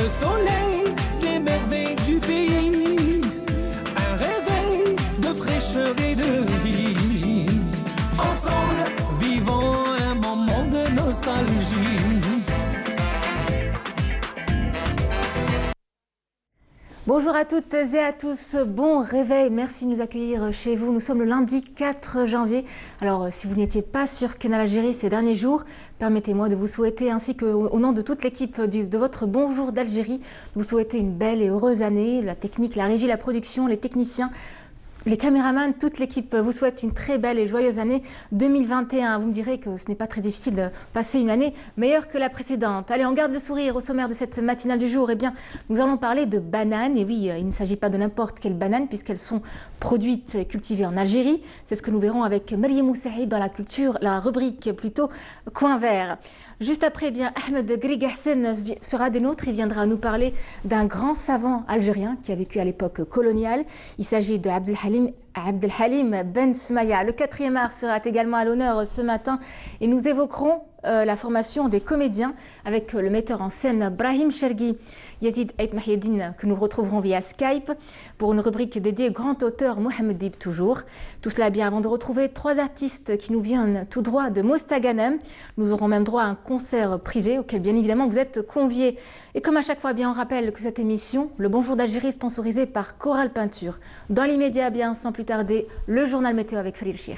le soleil, les merveilles du pays, un réveil de fraîcheur et de vie. Ensemble, vivons un moment de nostalgie. Bonjour à toutes et à tous, bon réveil, merci de nous accueillir chez vous. Nous sommes le lundi 4 janvier. Alors si vous n'étiez pas sur Canal Algérie ces derniers jours, permettez-moi de vous souhaiter, ainsi qu'au nom de toute l'équipe de votre Bonjour d'Algérie, de vous souhaiter une belle et heureuse année. La technique, la régie, la production, les techniciens, les caméramans, toute l'équipe vous souhaite une très belle et joyeuse année 2021. Vous me direz que ce n'est pas très difficile de passer une année meilleure que la précédente. Allez, on garde le sourire. Au sommaire de cette matinale du jour, eh bien, nous allons parler de bananes. Et oui, il ne s'agit pas de n'importe quelle banane, puisqu'elles sont produites et cultivées en Algérie. C'est ce que nous verrons avec Mariam Moussaïd dans la rubrique plutôt Coin Vert. Juste après, eh bien, Ahmed Grigassen sera des nôtres. Il viendra nous parler d'un grand savant algérien qui a vécu à l'époque coloniale. Il s'agit de Abdelhalim Ben Smaya. Le 4e art sera également à l'honneur ce matin et nous évoquerons la formation des comédiens avec le metteur en scène Brahim Chergui, Yazid Ait Mahiedine, que nous retrouverons via Skype pour une rubrique dédiée au grand auteur Mohamed Dib toujours. Tout cela bien avant de retrouver 3 artistes qui nous viennent tout droit de Mostaganem. Nous aurons même droit à un concert privé auquel bien évidemment vous êtes conviés. Et comme à chaque fois, bien on rappelle que cette émission, le Bonjour d'Algérie, est sponsorisée par Coral Peinture. Dans l'immédiat, bien sans plus tarder, le journal météo avec Farid Chir.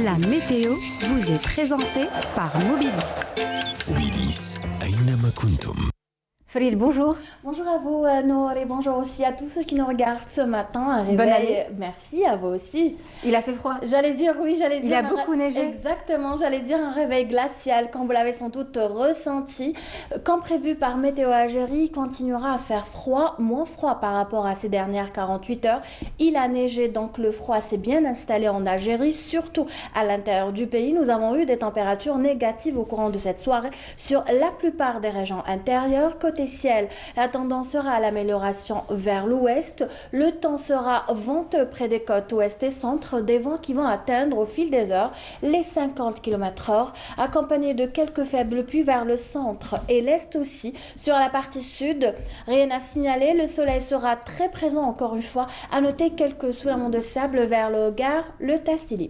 La météo vous est présentée par Mobilis. Mobilis, أينما كنتم. Farid, bonjour. Bonjour à vous, Nour, et bonjour aussi à tous ceux qui nous regardent ce matin. Un réveil. Bonne année. Merci à vous aussi. Il a fait froid. J'allais dire, oui, j'allais dire. Il a beaucoup neigé. Exactement, j'allais dire un réveil glacial, quand vous l'avez sans doute ressenti. Comme prévu par Météo Algérie, il continuera à faire froid, moins froid par rapport à ces dernières 48 heures. Il a neigé, donc le froid s'est bien installé en Algérie, surtout à l'intérieur du pays. Nous avons eu des températures négatives au courant de cette soirée sur la plupart des régions intérieures. Côté ciel, la tendance sera à l'amélioration vers l'ouest. Le temps sera venteux près des côtes ouest et centre, des vents qui vont atteindre au fil des heures les 50 km/h, accompagnés de quelques faibles pluies vers le centre et l'est aussi. Sur la partie sud, rien à signaler, le soleil sera très présent encore une fois. À noter quelques soulèvements de sable vers le Gard, le Tassili.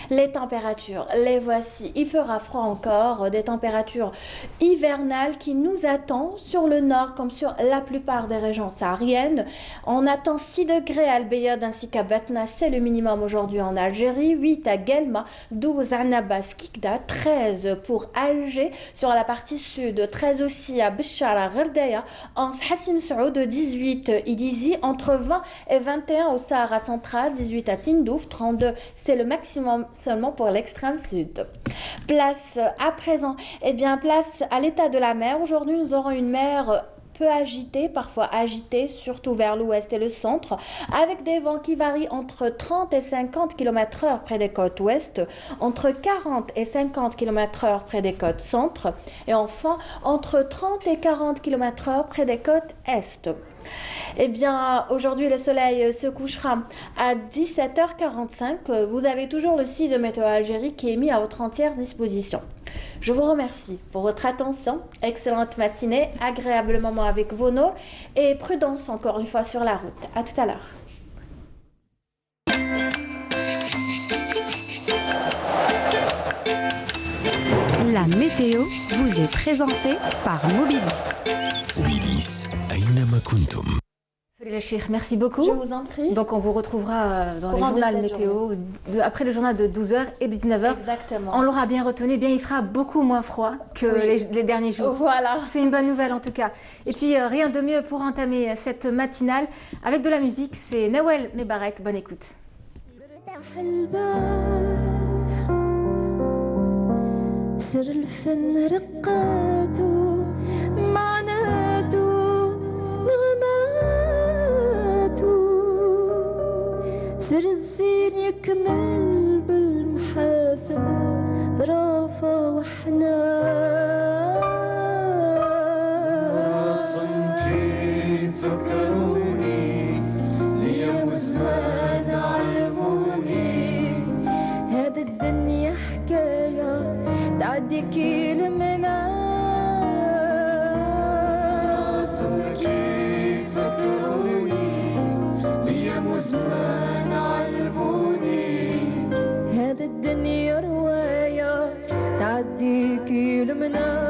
Les températures, les voici. Il fera froid encore, des températures hivernales qui nous attendent sur le nord comme sur la plupart des régions sahariennes. On attend 6 degrés à Al-Bayad ainsi qu'à Batna, c'est le minimum aujourd'hui en Algérie, 8 à Guelma, 12 à Annaba, Skikda, 13 pour Alger sur la partie sud, 13 aussi à Béchara, Gherdaya, en Hassim Saoud, 18 Idizi, entre 20 et 21 au Sahara central, 18 à Tindouf, 32 c'est le maximum seulement pour l'extrême sud. Place à présent, place à l'état de la mer. Aujourd'hui nous aurons une mer peu agité, parfois agité, surtout vers l'ouest et le centre, avec des vents qui varient entre 30 et 50 km/h près des côtes ouest, entre 40 et 50 km/h près des côtes centre, et enfin entre 30 et 40 km/h près des côtes est. Aujourd'hui, le soleil se couchera à 17h45. Vous avez toujours le site de Météo Algérie qui est mis à votre entière disposition. Je vous remercie pour votre attention. Excellente matinée, agréable moment avec vos noms et prudence encore une fois sur la route. À tout à l'heure. La météo vous est présentée par Mobilis. Mobilis, أينما كنتم. Merci beaucoup. Je vous en prie. Donc on vous retrouvera dans les journaux météo après le journal de 12h et de 19h. Exactement. On l'aura bien retenu, il fera beaucoup moins froid que les derniers jours. Voilà. C'est une bonne nouvelle en tout cas. Et puis rien de mieux pour entamer cette matinale avec de la musique. C'est Nawel Mebarek. Bonne écoute. سر الزين يكمل بالمحاسن برافة وحنان صنتي فكروني ليوم زمان علموني تعدي كيلمنا كيف فكروني ليا زمان علموني هذا الدنيا رواية تعدي كيلمنا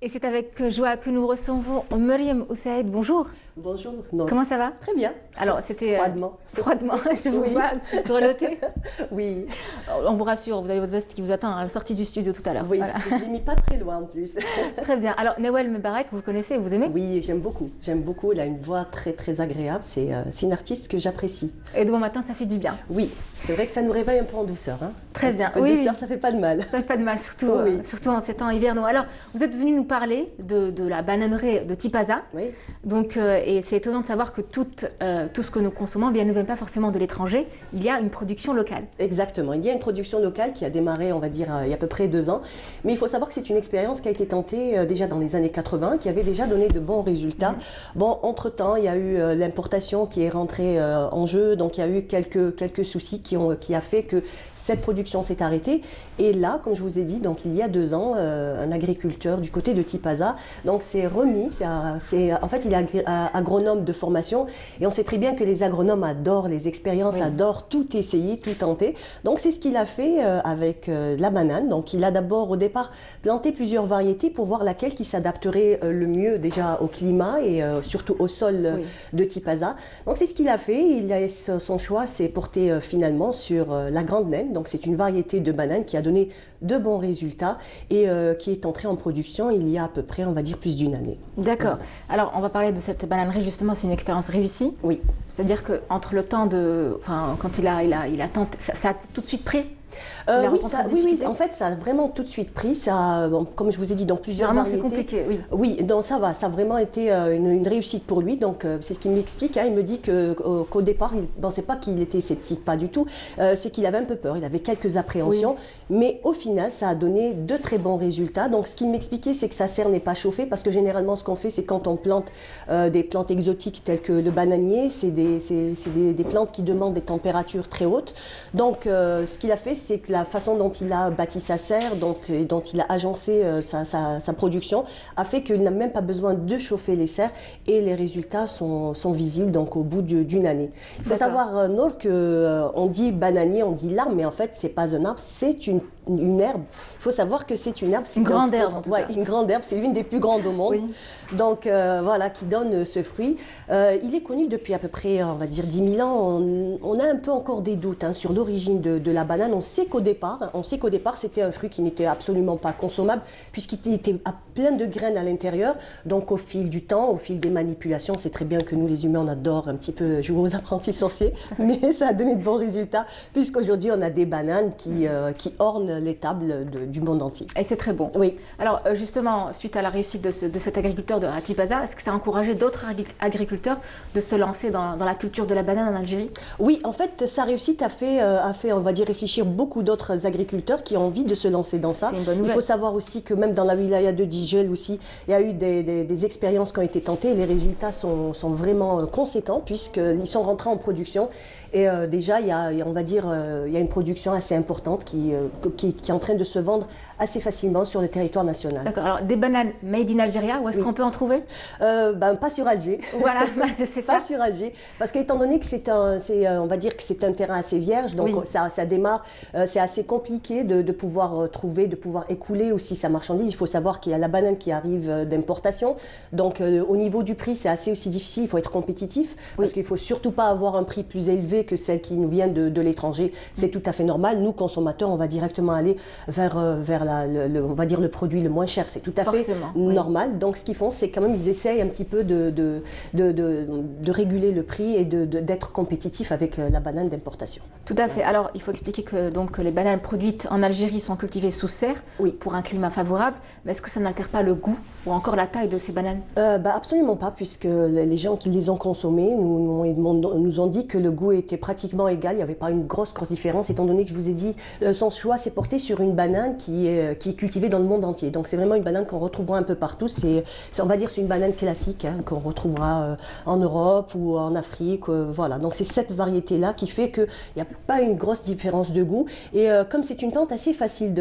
Et c'est avec joie que nous recevons Mariam Oussaïd. Bonjour. Bonjour. Non. Comment ça va? Très bien. Alors, c'était... Froidement. Froidement, je vous Oui. vois un petit grelotter. Oui. On vous rassure, vous avez votre veste qui vous attend à la sortie du studio tout à l'heure. Oui, Voilà. je l'ai mis pas très loin en plus. Très bien. Alors, Nawal Mebarek, vous connaissez, vous aimez? Oui, j'aime beaucoup. J'aime beaucoup. Elle a une voix très très agréable. C'est une artiste que j'apprécie. Et de bon matin, ça fait du bien. Oui, c'est vrai que ça nous réveille un peu en douceur. Hein. Très bien. Un petit peu de douceur, ça fait pas de mal. Ça fait pas de mal, surtout, Oh oui. surtout en ces temps hivernaux. Alors, vous êtes venu nous parler de la bananerie de Tipaza. Oui. Donc, et c'est étonnant de savoir que tout ce que nous consommons, bien, ne vient pas forcément de l'étranger. Il y a une production locale. Exactement. Il y a une production locale qui a démarré, on va dire, il y a à peu près 2 ans. Mais il faut savoir que c'est une expérience qui a été tentée déjà dans les années 80, qui avait déjà donné de bons résultats. Bon, entre-temps, il y a eu l'importation qui est rentrée en jeu. Donc, il y a eu quelques soucis qui a fait que cette production s'est arrêtée. Et là, comme je vous ai dit, donc il y a 2 ans, un agriculteur du côté de Tipaza, donc s'est remis. En fait, il est agronome de formation. Et on sait très bien que les agronomes adorent les expériences, adorent tout essayer, tout tenter. Donc c'est ce qu'il a fait avec la banane. Donc il a d'abord au départ planté plusieurs variétés pour voir laquelle qui s'adapterait le mieux déjà au climat et surtout au sol de Tipaza. Donc c'est ce qu'il a fait. Son choix s'est porté finalement sur la Grande Naine. Donc c'est une variété de banane qui a donné de bons résultats et qui est entrée en production il y a à peu près, on va dire, plus d'1 année. D'accord. Alors, on va parler de cette bananerie, justement, c'est une expérience réussie. Oui. C'est-à-dire qu'entre le temps de... Enfin, quand il a tenté... Ça a tout de suite pris? Oui, en fait, ça a vraiment tout de suite pris. Ça, bon, comme je vous ai dit, dans plusieurs variétés. C'est compliqué, oui. Oui, donc ça va, ça a vraiment été une réussite pour lui. Donc, c'est ce qu'il m'explique. Hein, il me dit qu'au départ, il ne pensait pas qu'il était sceptique, pas du tout. C'est qu'il avait un peu peur, il avait quelques appréhensions. Mais au final, ça a donné de très bons résultats. Donc, ce qu'il m'expliquait, c'est que sa serre n'est pas chauffée parce que généralement, ce qu'on fait, c'est quand on plante des plantes exotiques telles que le bananier, c'est des plantes qui demandent des températures très hautes. Donc, ce qu'il a fait, c'est que la façon dont il a bâti sa serre, dont il a agencé sa production, a fait qu'il n'a même pas besoin de chauffer les serres et les résultats sont visibles donc au bout d'une année. Il faut savoir, Nour, qu'on dit bananier, on dit l'arbre, mais en fait, c'est pas un arbre, c'est une herbe. Il faut savoir que c'est une herbe. Une grande herbe, en tout cas. Une grande herbe, c'est l'une des plus grandes au monde. Oui. Donc voilà, qui donne ce fruit. Il est connu depuis à peu près, on va dire, 10 000 ans. On a un peu encore des doutes sur l'origine de la banane. On sait qu'au départ, c'était un fruit qui n'était absolument pas consommable, puisqu'il était plein de graines à l'intérieur. Donc au fil du temps, au fil des manipulations, c'est très bien que nous, les humains, on adore un petit peu jouer aux apprentis sorciers, mais ça a donné de bons résultats, puisqu'aujourd'hui, on a des bananes qui ornent les tables du monde entier. Et c'est très bon. Oui. Alors justement, suite à la réussite de cet agriculteur de Tipaza, est-ce que ça a encouragé d'autres agriculteurs de se lancer dans la culture de la banane en Algérie? Oui, en fait, sa réussite a fait, on va dire, réfléchir beaucoup d'autres agriculteurs qui ont envie de se lancer dans ça. C'est une bonne nouvelle. Il faut savoir aussi que même dans la wilaya de Dijel aussi, il y a eu des expériences qui ont été tentées et les résultats sont vraiment conséquents puisqu'ils sont rentrés en production. Et déjà, on va dire, il y a une production assez importante qui est en train de se vendre assez facilement sur le territoire national. D'accord. Alors, des bananes made in Algeria, où est-ce qu'on peut en trouver? Pas sur Alger. Voilà, c'est ça. Pas sur Alger. Parce qu'étant donné que on va dire que c'est un terrain assez vierge, donc ça démarre, c'est assez compliqué de pouvoir trouver, de pouvoir écouler aussi sa marchandise. Il faut savoir qu'il y a la banane qui arrive d'importation. Donc, au niveau du prix, c'est assez aussi difficile. Il faut être compétitif parce qu'il ne faut surtout pas avoir un prix plus élevé que celle qui nous vient de l'étranger. C'est tout à fait normal. Nous, consommateurs, on va directement aller vers on va dire le produit le moins cher. C'est tout à fait normal. Donc, ce qu'ils font, c'est quand même, ils essayent un petit peu de réguler le prix et d'être compétitifs avec la banane d'importation. Tout à fait. Alors, il faut expliquer que donc, les bananes produites en Algérie sont cultivées sous serre pour un climat favorable. Mais est-ce que ça n'altère pas le goût ou encore la taille de ces bananes? Absolument pas, puisque les gens qui les ont consommées nous ont dit que le goût était pratiquement égal. Il n'y avait pas une grosse différence, étant donné que je vous ai dit, son choix s'est porté sur une banane qui est cultivée dans le monde entier. Donc c'est vraiment une banane qu'on retrouvera un peu partout. On va dire c'est une banane classique qu'on retrouvera en Europe ou en Afrique. Voilà. Donc c'est cette variété-là qui fait qu'il n'y a pas une grosse différence de goût. Et comme c'est une plante assez facile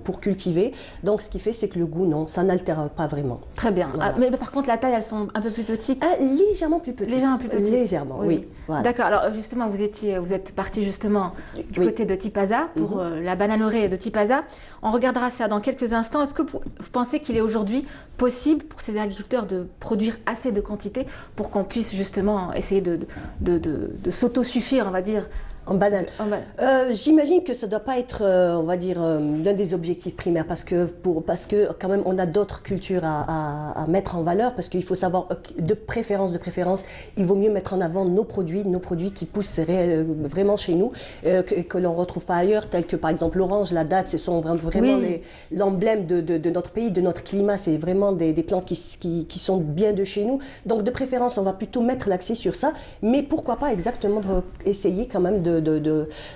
pour cultiver, donc ce qui fait c'est que le goût, non, ça n'altère pas vraiment. Très bien. Voilà. Mais par contre, la taille, elles sont un peu plus petites? Légèrement plus petites. Légèrement plus petites. Légèrement, oui. Voilà. D'accord. Alors justement, vous êtes parti justement du côté de Tipaza pour la bananerie de Tipaza. On regardera ça dans quelques instants. Est-ce que vous pensez qu'il est aujourd'hui possible pour ces agriculteurs de produire assez de quantité pour qu'on puisse justement essayer de s'autosuffire, on va dire, en banane. J'imagine que ça ne doit pas être, on va dire, l'un des objectifs primaires parce que quand même on a d'autres cultures à mettre en valeur parce qu'il faut savoir de préférence, il vaut mieux mettre en avant nos produits qui poussent vraiment chez nous, que l'on ne retrouve pas ailleurs, tels que par exemple l'orange, la date, ce sont vraiment l'emblème de notre pays, de notre climat, c'est vraiment des plantes qui sont bien de chez nous. Donc de préférence, on va plutôt mettre l'accès sur ça, mais pourquoi pas exactement essayer quand même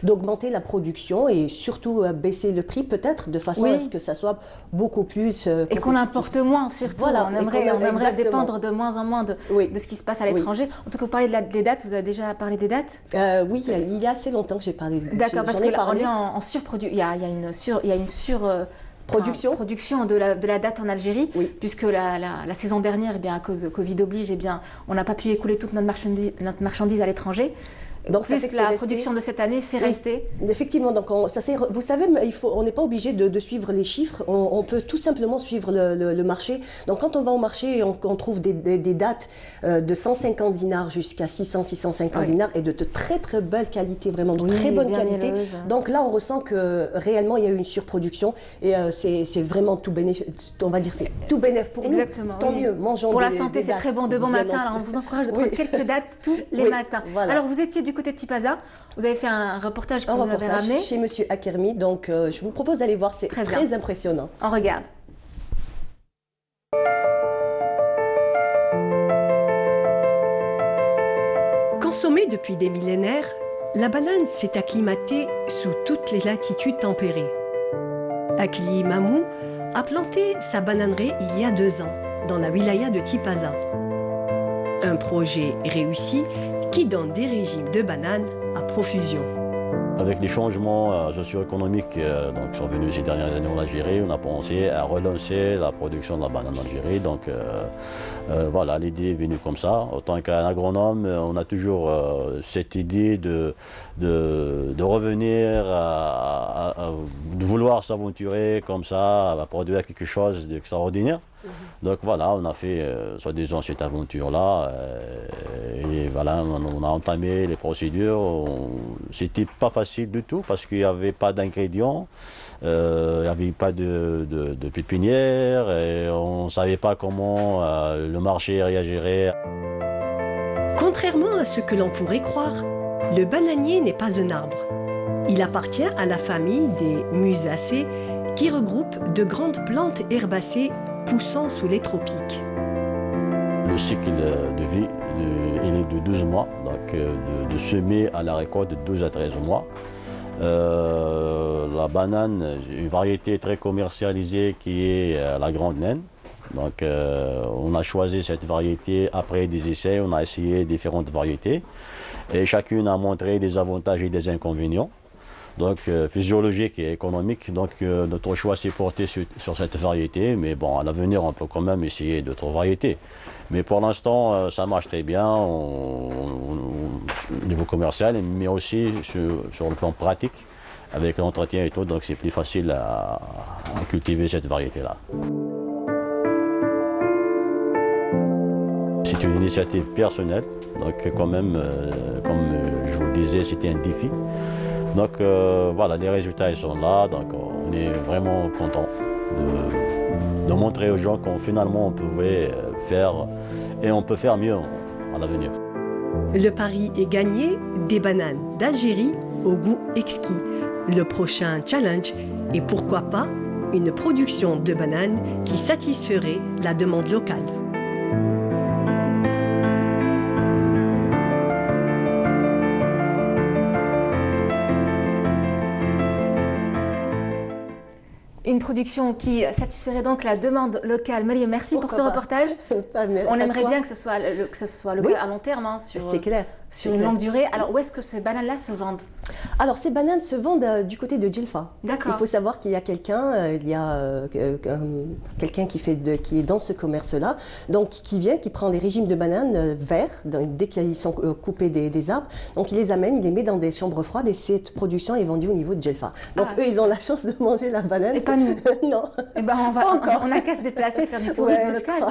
d'augmenter la production et surtout baisser le prix peut-être de façon à ce que ça soit beaucoup plus et qu'on importe moins surtout. Voilà, on aimerait dépendre de moins en moins de ce qui se passe à l'étranger. En tout cas, vous parlez des dates, vous avez déjà parlé des dates? Oui, il y a assez longtemps que j'ai parlé. D'accord, parce que là, on est en surproduction. Il y a une production de la date en Algérie, puisque la saison dernière, à cause de Covid oblige, on n'a pas pu écouler toute notre marchandise à l'étranger. Donc plus la production de cette année, c'est resté. Effectivement, donc vous savez, on n'est pas obligé de suivre les chiffres, on peut tout simplement suivre le marché. Donc quand on va au marché, on trouve des dates de 150 dinars jusqu'à 600-650 dinars et de très très belle qualité, vraiment de très bonne qualité. Mielleuse. Donc là, on ressent que réellement il y a eu une surproduction et c'est vraiment tout bénéf, on va dire c'est tout bénéf pour nous. Tant mieux, mangeons pour la santé, c'est très bon de bon matin. Alors on vous encourage de prendre quelques dates tous les matins. Voilà. Alors vous étiez du côté de Tipaza, vous avez fait un reportage que vous avez ramené chez Monsieur Akermi, donc je vous propose d'aller voir, c'est très impressionnant. On regarde. Consommée depuis des millénaires, la banane s'est acclimatée sous toutes les latitudes tempérées. Akli Mamou a planté sa bananerie il y a 2 ans, dans la wilaya de Tipaza. Un projet réussi qui donne des régimes de bananes à profusion. Avec les changements socio-économiques qui sont venus ces dernières années en Algérie, on a pensé à relancer la production de la banane en Algérie. Donc voilà, l'idée est venue comme ça. En tant qu'un agronome, on a toujours cette idée de revenir, de vouloir s'aventurer comme ça, à produire quelque chose d'extraordinaire. Donc voilà, on a fait soi-disant cette aventure-là et voilà, on a entamé les procédures. C'était pas facile du tout parce qu'il n'y avait pas d'ingrédients, il n'y avait pas de pépinière et on ne savait pas comment le marché réagirait. Contrairement à ce que l'on pourrait croire, le bananier n'est pas un arbre. Il appartient à la famille des Musaceae qui regroupe de grandes plantes herbacées poussant sous les tropiques. Le cycle de vie il est de 12 mois, donc de semer à la récolte de 12 à 13 mois. La banane, une variété très commercialisée qui est la grande laine. Donc on a choisi cette variété après des essais, on a essayé différentes variétés et chacune a montré des avantages et des inconvénients. Donc physiologique et économique, donc notre choix s'est porté sur cette variété, mais bon, à l'avenir on peut quand même essayer d'autres variétés. Mais pour l'instant ça marche très bien au niveau commercial, mais aussi sur le plan pratique, avec l'entretien et tout, donc c'est plus facile à cultiver cette variété-là. C'est une initiative personnelle, donc quand même, comme je vous le disais, c'était un défi. Donc voilà, les résultats ils sont là, donc on est vraiment content de montrer aux gens qu'on finalement on pouvait faire et on peut faire mieux à l'avenir. Le pari est gagné, des bananes d'Algérie au goût exquis. Le prochain challenge est pourquoi pas une production de bananes qui satisferait la demande locale. Une production qui satisferait donc la demande locale. Mariam, merci pour ce reportage. On aimerait bien que ce soit le cas à long terme, hein, sur une longue durée. Alors, où est-ce que ces bananes-là se vendent? Alors, ces bananes se vendent du côté de Djelfa. D'accord. Il faut savoir qu'il y a quelqu'un, quelqu'un qui est dans ce commerce-là, donc qui vient, qui prend des régimes de bananes verts, dès qu'ils sont coupés des arbres. Donc, il les amène, il les met dans des chambres froides et cette production est vendue au niveau de Djelfa. Donc, eux, ils ont la chance de manger la banane. Et pas nous. Non. Eh ben, on n'a qu'à se déplacer, faire du tourisme local.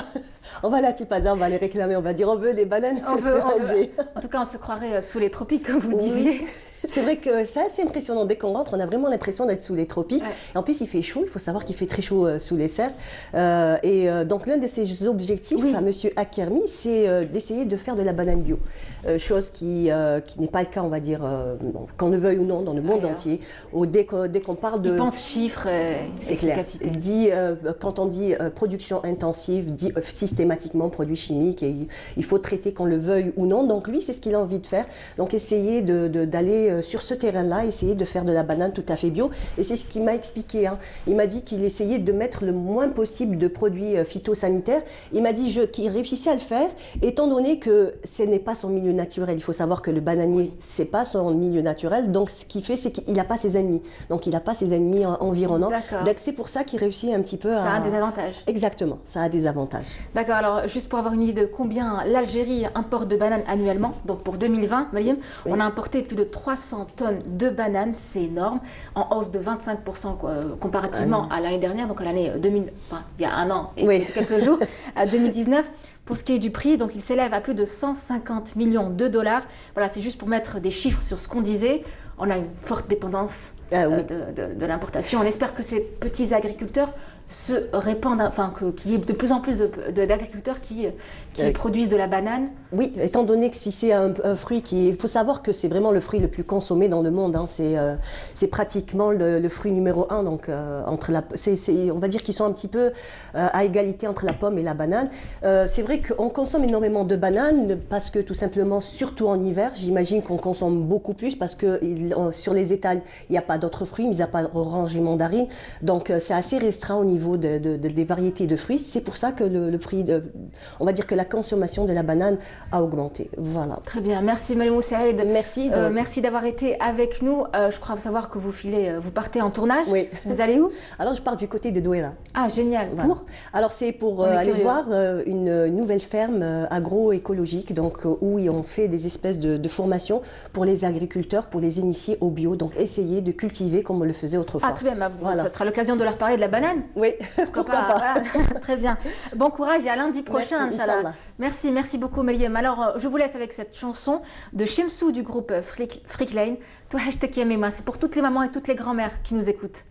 On va à la Tipaza, on va les réclamer, on va dire on veut les bananes Alger. En tout cas, on se croirait sous les tropiques, comme vous le disiez. C'est vrai que c'est assez impressionnant. Dès qu'on rentre, on a vraiment l'impression d'être sous les tropiques. Ouais. Et en plus, il fait chaud. Il faut savoir qu'il fait très chaud sous les serres. Donc, l'un de ses objectifs à M. Akermi, c'est d'essayer de faire de la banane bio. Chose qui n'est pas le cas, on va dire, qu'on ne veuille ou non, dans le monde entier. Dès qu'on parle de... Il pense chiffres, efficacité. Quand on dit production intensive, dit systématiquement produits chimiques. Et il faut traiter qu'on le veuille ou non. Donc, lui, c'est ce qu'il a envie de faire. Donc, essayer d'aller sur ce terrain-là, essayer de faire de la banane tout à fait bio. Et c'est ce qu'il m'a expliqué. Hein. Il m'a dit qu'il essayait de mettre le moins possible de produits phytosanitaires. Il m'a dit qu'il réussissait à le faire, étant donné que ce n'est pas son milieu naturel. Il faut savoir que le bananier, c'est pas son milieu naturel. Donc, ce qu'il fait, c'est qu'il n'a pas ses ennemis. Donc, il n'a pas ses ennemis environnants. Donc, c'est pour ça qu'il réussit un petit peu à... Ça a des avantages. Exactement, ça a des avantages. D'accord. Alors, juste pour avoir une idée de combien l'Algérie importe de bananes annuellement, donc pour 2020, Mariam, on a importé plus de 300 tonnes de bananes, c'est énorme, en hausse de 25% comparativement à l'année dernière, donc à l'année 2000, enfin il y a un an et quelques jours, à 2019. Pour ce qui est du prix, donc il s'élève à plus de 150 millions de dollars. Voilà, c'est juste pour mettre des chiffres sur ce qu'on disait. On a une forte dépendance de l'importation. On espère que ces petits agriculteurs se répandent, enfin qu'il y ait de plus en plus d'agriculteurs qui produisent de la banane. Oui, étant donné que si c'est un fruit il faut savoir que c'est vraiment le fruit le plus consommé dans le monde. Hein. C'est pratiquement le fruit numéro 1. Donc on va dire qu'ils sont un petit peu à égalité entre la pomme et la banane. C'est vrai qu'on consomme énormément de bananes parce que tout simplement, surtout en hiver, j'imagine qu'on consomme beaucoup plus parce que sur les étals, il n'y a pas d'autres fruits, mis à part orange et mandarine. Donc c'est assez restreint en hiver. niveau des variétés de fruits. C'est pour ça que le prix, on va dire que la consommation de la banane a augmenté. Voilà. Très bien, merci Malmou Saïd. Merci. Merci d'avoir été avec nous. Je crois savoir que vous partez en tournage. Oui. Vous allez où? Alors je pars du côté de Douala. Ah génial. Voilà. Alors c'est pour aller voir une nouvelle ferme agroécologique, donc où on fait des espèces de formations pour les agriculteurs, pour les initier au bio, donc essayer de cultiver comme on le faisait autrefois. Ah très bien, voilà. Ça sera l'occasion de leur parler de la banane. Oui, pourquoi pas. Voilà. Très bien. Bon courage et à lundi prochain, Inch'Allah. Merci beaucoup Meriem. Alors je vous laisse avec cette chanson de Shemsou du groupe Freak Lane. C'est pour toutes les mamans et toutes les grand-mères qui nous écoutent.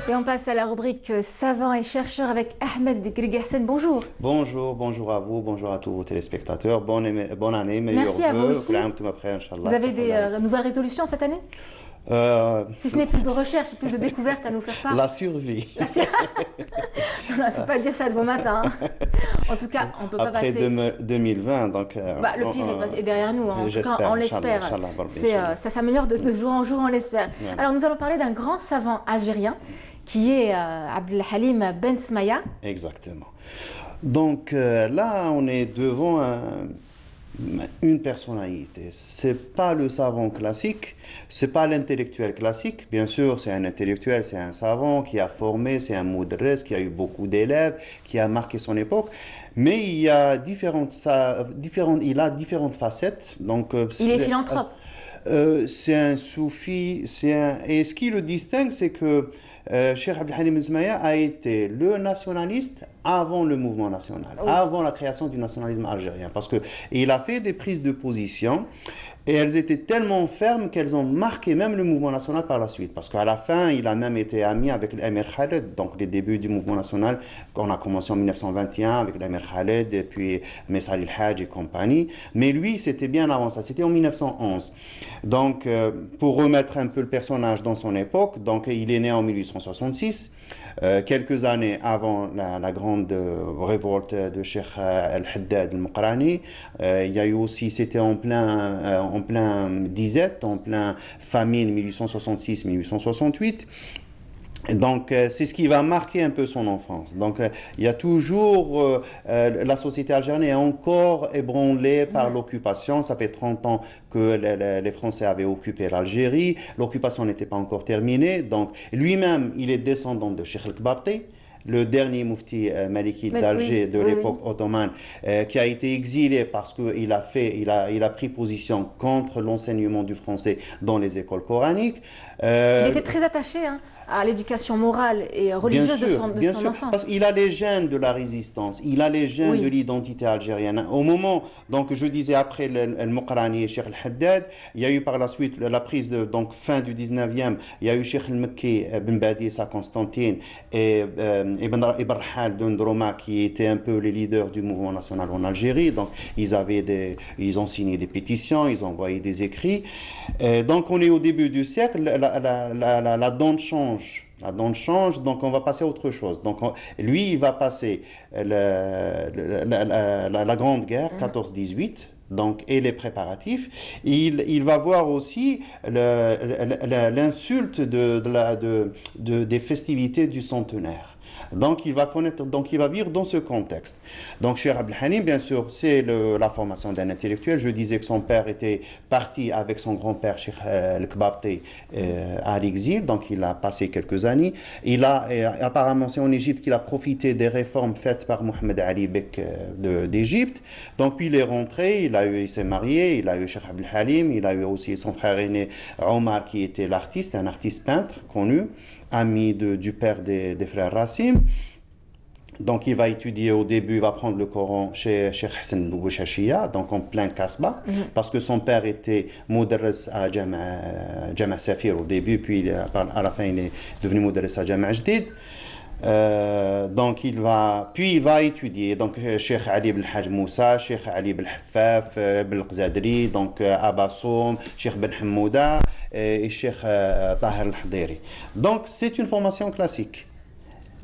Et on passe à la rubrique savants et chercheurs avec Ahmed Grigahsen. Bonjour. Bonjour à vous, bonjour à tous vos téléspectateurs. Bonne année, meilleurs Merci à vous aussi. Vous avez des nouvelles résolutions cette année? Si ce n'est plus de recherche, plus de découvertes à nous faire part. La survie. Il ne faut pas dire ça de bon matin. En tout cas, on ne peut pas passer. Après 2020, donc. Le pire est derrière nous. En tout cas, on l'espère. Ça s'améliore de jour en jour, on l'espère. Ouais. Alors, nous allons parler d'un grand savant algérien qui est Abdelhalim Ben Smaya. Exactement. Donc là, on est devant une personnalité. C'est pas le savant classique, c'est pas l'intellectuel classique. Bien sûr, c'est un intellectuel, c'est un savant qui a formé, c'est un moudres, qui a eu beaucoup d'élèves, qui a marqué son époque. Mais il y a il a différentes facettes. Donc, il est philanthrope. C'est un soufi, et ce qui le distingue, c'est que Cheikh Abdelhalim Ben Smaïa a été le nationaliste avant le mouvement national, avant la création du nationalisme algérien, parce qu'il a fait des prises de position et elles étaient tellement fermes qu'elles ont marqué même le mouvement national par la suite, parce qu'à la fin, il a même été ami avec l'Amir Khaled, donc les débuts du mouvement national, qu'on a commencé en 1921 avec l'Amir Khaled et puis Messali El-Hajj et compagnie, mais lui, c'était bien avant ça, c'était en 1911. Donc, pour remettre un peu le personnage dans son époque, donc il est né en 1866, quelques années avant la grande révolte de Cheikh El-Haddad El-Mokrani. Il y a eu aussi, c'était en plein disette, en plein famine 1866-1868. Donc, c'est ce qui va marquer un peu son enfance. Donc, il y a toujours... la société algérienne est encore ébranlée par l'occupation. Ça fait 30 ans que les Français avaient occupé l'Algérie. L'occupation n'était pas encore terminée. Donc, lui-même, il est descendant de Cheikh El-Kbabti, le dernier mufti maliki d'Alger de l'époque ottomane, qui a été exilé parce qu'il a pris position contre l'enseignement du français dans les écoles coraniques. Il était très attaché à l'éducation morale et religieuse de son enfant. Parce qu'il a les gènes de la résistance, il a les gènes de l'identité algérienne. Au moment, donc je disais après El-Mokrani et Cheikh El-Haddad, il y a eu par la suite la prise de, donc fin du 19e, il y a eu Cheikh El-Mekki, Ben Badis à Constantine et Ibn Rahal d'Undroma qui étaient un peu les leaders du mouvement national en Algérie. Donc ils ont signé des pétitions, ils ont envoyé des écrits. Donc on est au début du siècle, la donne change. La donne change, donc on va passer à autre chose. Donc lui, il va passer la Grande Guerre, 14-18, donc, et les préparatifs. Il va voir aussi l'insulte des festivités du centenaire. Donc il va vivre dans ce contexte. Donc Cheikh Abdelhalim, bien sûr, c'est la formation d'un intellectuel. Je disais que son père était parti avec son grand-père Cheikh El-Kbabti à l'exil, donc il a passé quelques années. Apparemment, c'est en Égypte qu'il a profité des réformes faites par Mohamed Ali Bek d'Égypte. Donc puis il est rentré, il s'est marié, il a eu Cheikh Abdelhalim, il a eu aussi son frère aîné Omar qui était l'artiste, un artiste peintre connu, ami du père des frères Rassim. Donc il va étudier au début, il va prendre le Coran chez Cheikh Hassan Boubouchachia, donc en plein Kasbah, parce que son père était Moudres à Jama Safir au début, puis à la fin il est devenu Moudres à Jama Jdid. Donc il va étudier donc Cheikh Ali Ben Haj Moussa, Cheikh Ali Ben Haffaf, Ben Qzadri, donc Abassoum, Cheikh Ben Hamouda et Cheikh Tahir Al-Hadiri. Donc c'est une formation classique.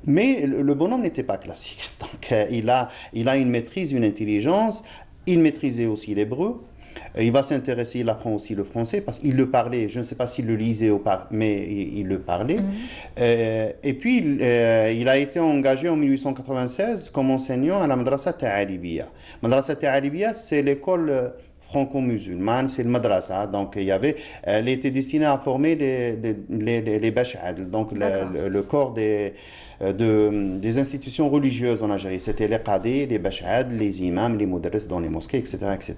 Mais le bonhomme n'était pas classique. Donc il a une maîtrise, une intelligence. Il maîtrisait aussi l'hébreu. Il va s'intéresser, il apprend aussi le français parce qu'il le parlait. Je ne sais pas s'il le lisait ou pas, mais il le parlait. Et puis, il a été engagé en 1896 comme enseignant à la Madrasa Ta'alibia. Madrasa Ta'alibia, c'est l'école franco-musulmane, c'est le madrasa. Donc, elle était destinée à former les bash'ad, donc le corps des institutions religieuses en Algérie. C'était les qadis, les bash'ad, les imams, les moudres dans les mosquées, etc., etc.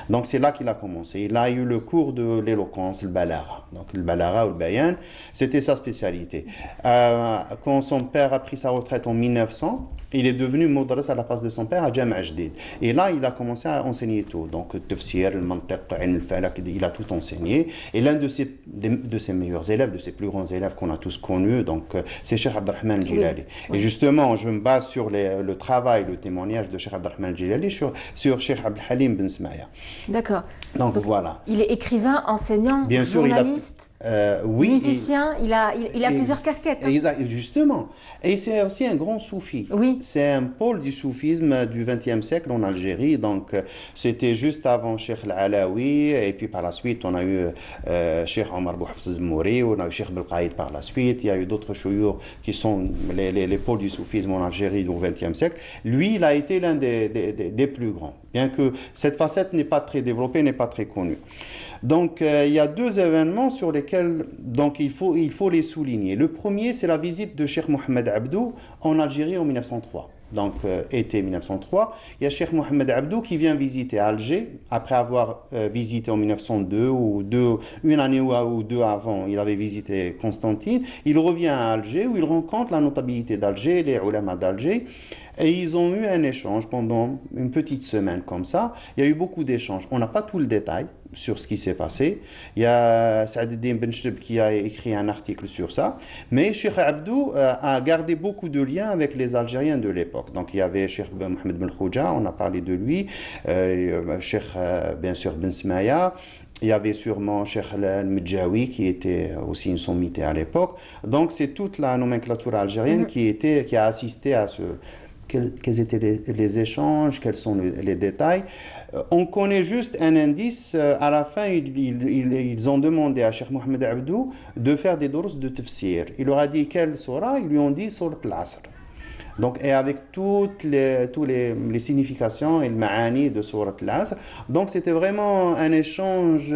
Donc, c'est là qu'il a commencé. Il a eu le cours de l'éloquence, le balara. Donc, le balara ou le bayan, c'était sa spécialité. Quand son père a pris sa retraite en 1900, il est devenu moudres à la place de son père à Jama Jdid. Et là, il a commencé à enseigner tout. Donc, le tafsir, le mantiq, le falak, il a tout enseigné. Et l'un de ses meilleurs élèves, de ses plus grands élèves qu'on a tous connus, donc, c'est Cheikh Abdelrahman Jilali. Et justement, je me base sur le travail, le témoignage de Cheikh Abdelrahman Jilali sur Cheikh Abdelhalim Ben Smaïa. D'accord. Donc voilà. Il est écrivain, enseignant, bien journaliste, oui, musicien, il a plusieurs casquettes. Justement. Et c'est aussi un grand soufi. Oui. C'est un pôle du soufisme du XXe siècle en Algérie. Donc, c'était juste avant Cheikh Al-Alawi. Et puis, par la suite, on a eu Cheikh Omar Bouhafz Zmouri. On a eu Cheikh Belqaïd par la suite. Il y a eu d'autres chouyours qui sont les pôles du soufisme en Algérie au XXe siècle, lui, il a été l'un des plus grands, bien que cette facette n'est pas très développée, n'est pas très connue. Donc, il y a deux événements sur lesquels donc, il faut les souligner. Le premier, c'est la visite de Cheikh Mohamed Abdou en Algérie en 1903. Donc, été 1903, il y a Cheikh Mohamed Abdou qui vient visiter Alger, après avoir visité en 1902 une année ou deux avant, il avait visité Constantine. Il revient à Alger où il rencontre la notabilité d'Alger, les ulama d'Alger. Et ils ont eu un échange pendant une petite semaine comme ça. Il y a eu beaucoup d'échanges. On n'a pas tout le détail sur ce qui s'est passé. Il y a Saad Eddin Ben Cheb qui a écrit un article sur ça. Mais Cheikh Abdou a gardé beaucoup de liens avec les Algériens de l'époque. Donc il y avait Cheikh Mohamed Ben Khouja, on a parlé de lui. Cheikh, bien sûr, Ben Smaya. Il y avait sûrement Cheikh Al-Medjawi qui était aussi une sommité à l'époque. Donc c'est toute la nomenclature algérienne qui a assisté à ce... Quels étaient les échanges, quels sont les détails. On connaît juste un indice. À la fin, ils ont demandé à Cheikh Mohamed Abdou de faire des durs de tafsir. Il leur a dit quelle sura, ils lui ont dit Surat al-Asr. Donc, et avec toutes les significations et le ma'ani de Surat al-Asr. Donc, c'était vraiment un échange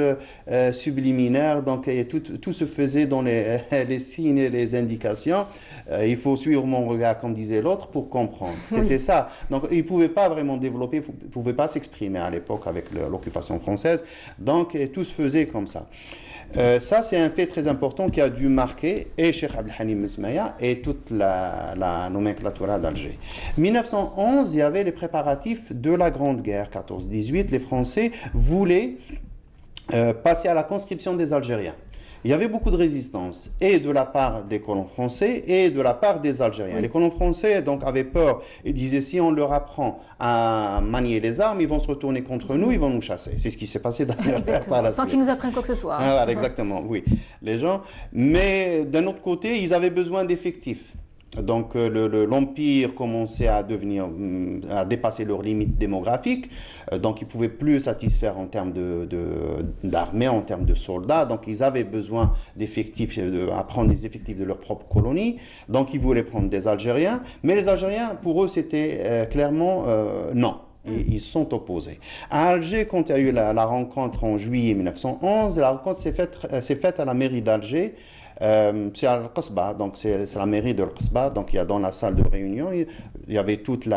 subliminaire. Donc, et tout se faisait dans les signes et les indications. Il faut suivre mon regard, comme disait l'autre, pour comprendre. C'était ça. Donc, ils ne pouvaient pas vraiment développer, ils ne pouvaient pas s'exprimer à l'époque avec l'occupation française. Donc, tout se faisait comme ça. Ça, c'est un fait très important qui a dû marquer et Cheikh Abdelhanim Mesmaya et toute la nomenclature d'Alger. 1911, il y avait les préparatifs de la Grande Guerre 14-18. Les Français voulaient passer à la conscription des Algériens. Il y avait beaucoup de résistance, et de la part des colons français, et de la part des Algériens. Les colons français donc, avaient peur, ils disaient si on leur apprend à manier les armes, ils vont se retourner contre nous, ils vont nous chasser. C'est ce qui s'est passé par la sans qu'ils nous apprennent quoi que ce soit. Ah, exactement, oui. Les gens. Mais d'un autre côté, ils avaient besoin d'effectifs. Donc l'Empire commençait à dépasser leurs limites démographiques, donc ils ne pouvaient plus satisfaire en termes d'armée, en termes de soldats, donc ils avaient besoin d'effectifs, à prendre les effectifs de leur propre colonie, donc ils voulaient prendre des Algériens, mais les Algériens, pour eux, c'était clairement non. Ils se sont opposés. À Alger, quand il y a eu la rencontre en juillet 1911, la rencontre s'est faite à la mairie d'Alger. C'est à Al-Qasba, donc c'est la mairie de Al-Qasba, donc il y a dans la salle de réunion, il y avait toute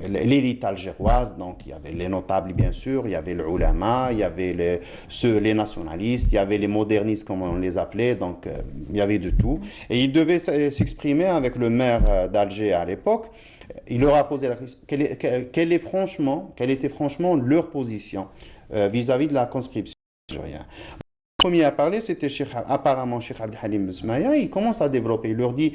l'élite algéroise, donc il y avait les notables bien sûr, il y avait les ulama, il y avait les nationalistes, il y avait les modernistes comme on les appelait, donc il y avait de tout. Et ils devaient s'exprimer avec le maire d'Alger à l'époque. Il leur a posé la question, quelle était franchement leur position vis-à-vis de la conscription algérienne. Le premier à parler, c'était apparemment Cheikh Abdelhalim Mesmaya. Il commence à développer. Il leur dit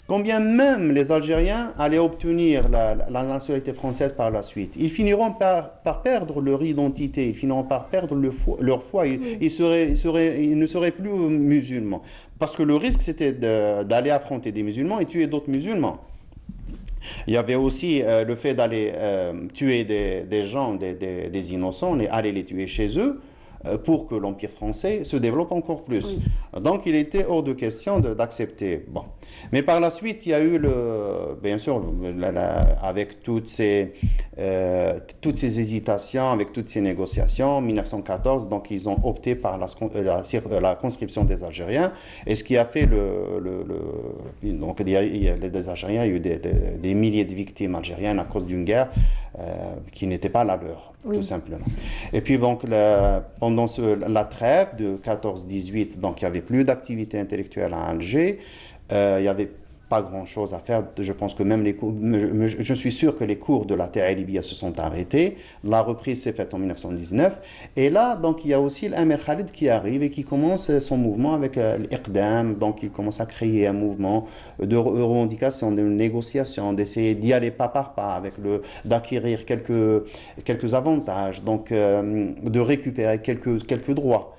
combien même les Algériens allaient obtenir la nationalité française par la suite. Ils finiront par perdre leur identité, ils finiront par perdre leur foi. Ils ne seraient plus musulmans. Parce que le risque, c'était d'aller affronter des musulmans et tuer d'autres musulmans. Il y avait aussi le fait d'aller tuer des gens, des innocents, et aller les tuer chez eux, pour que l'Empire français se développe encore plus. Donc il était hors de question d'accepter. Bon. Mais par la suite, il y a eu, bien sûr, avec toutes ces hésitations, avec toutes ces négociations, en 1914, donc ils ont opté par la conscription des Algériens, et ce qui a fait donc il y a des Algériens, il y a eu des milliers de victimes algériennes à cause d'une guerre qui n'était pas la leur, tout simplement. Et puis donc, pendant la trêve de 14-18, donc il n'y avait plus d'activité intellectuelle à Alger, il n'y avait pas grand-chose à faire. Je pense que même je suis sûr que les cours de la Ta'alibia se sont arrêtés. La reprise s'est faite en 1919. Et là, donc, il y a aussi l'Amir Khalid qui arrive et qui commence son mouvement avec l'Iqdam. Donc, il commence à créer un mouvement de revendication, de négociation, d'essayer d'y aller pas par pas, d'acquérir quelques avantages, donc de récupérer quelques droits.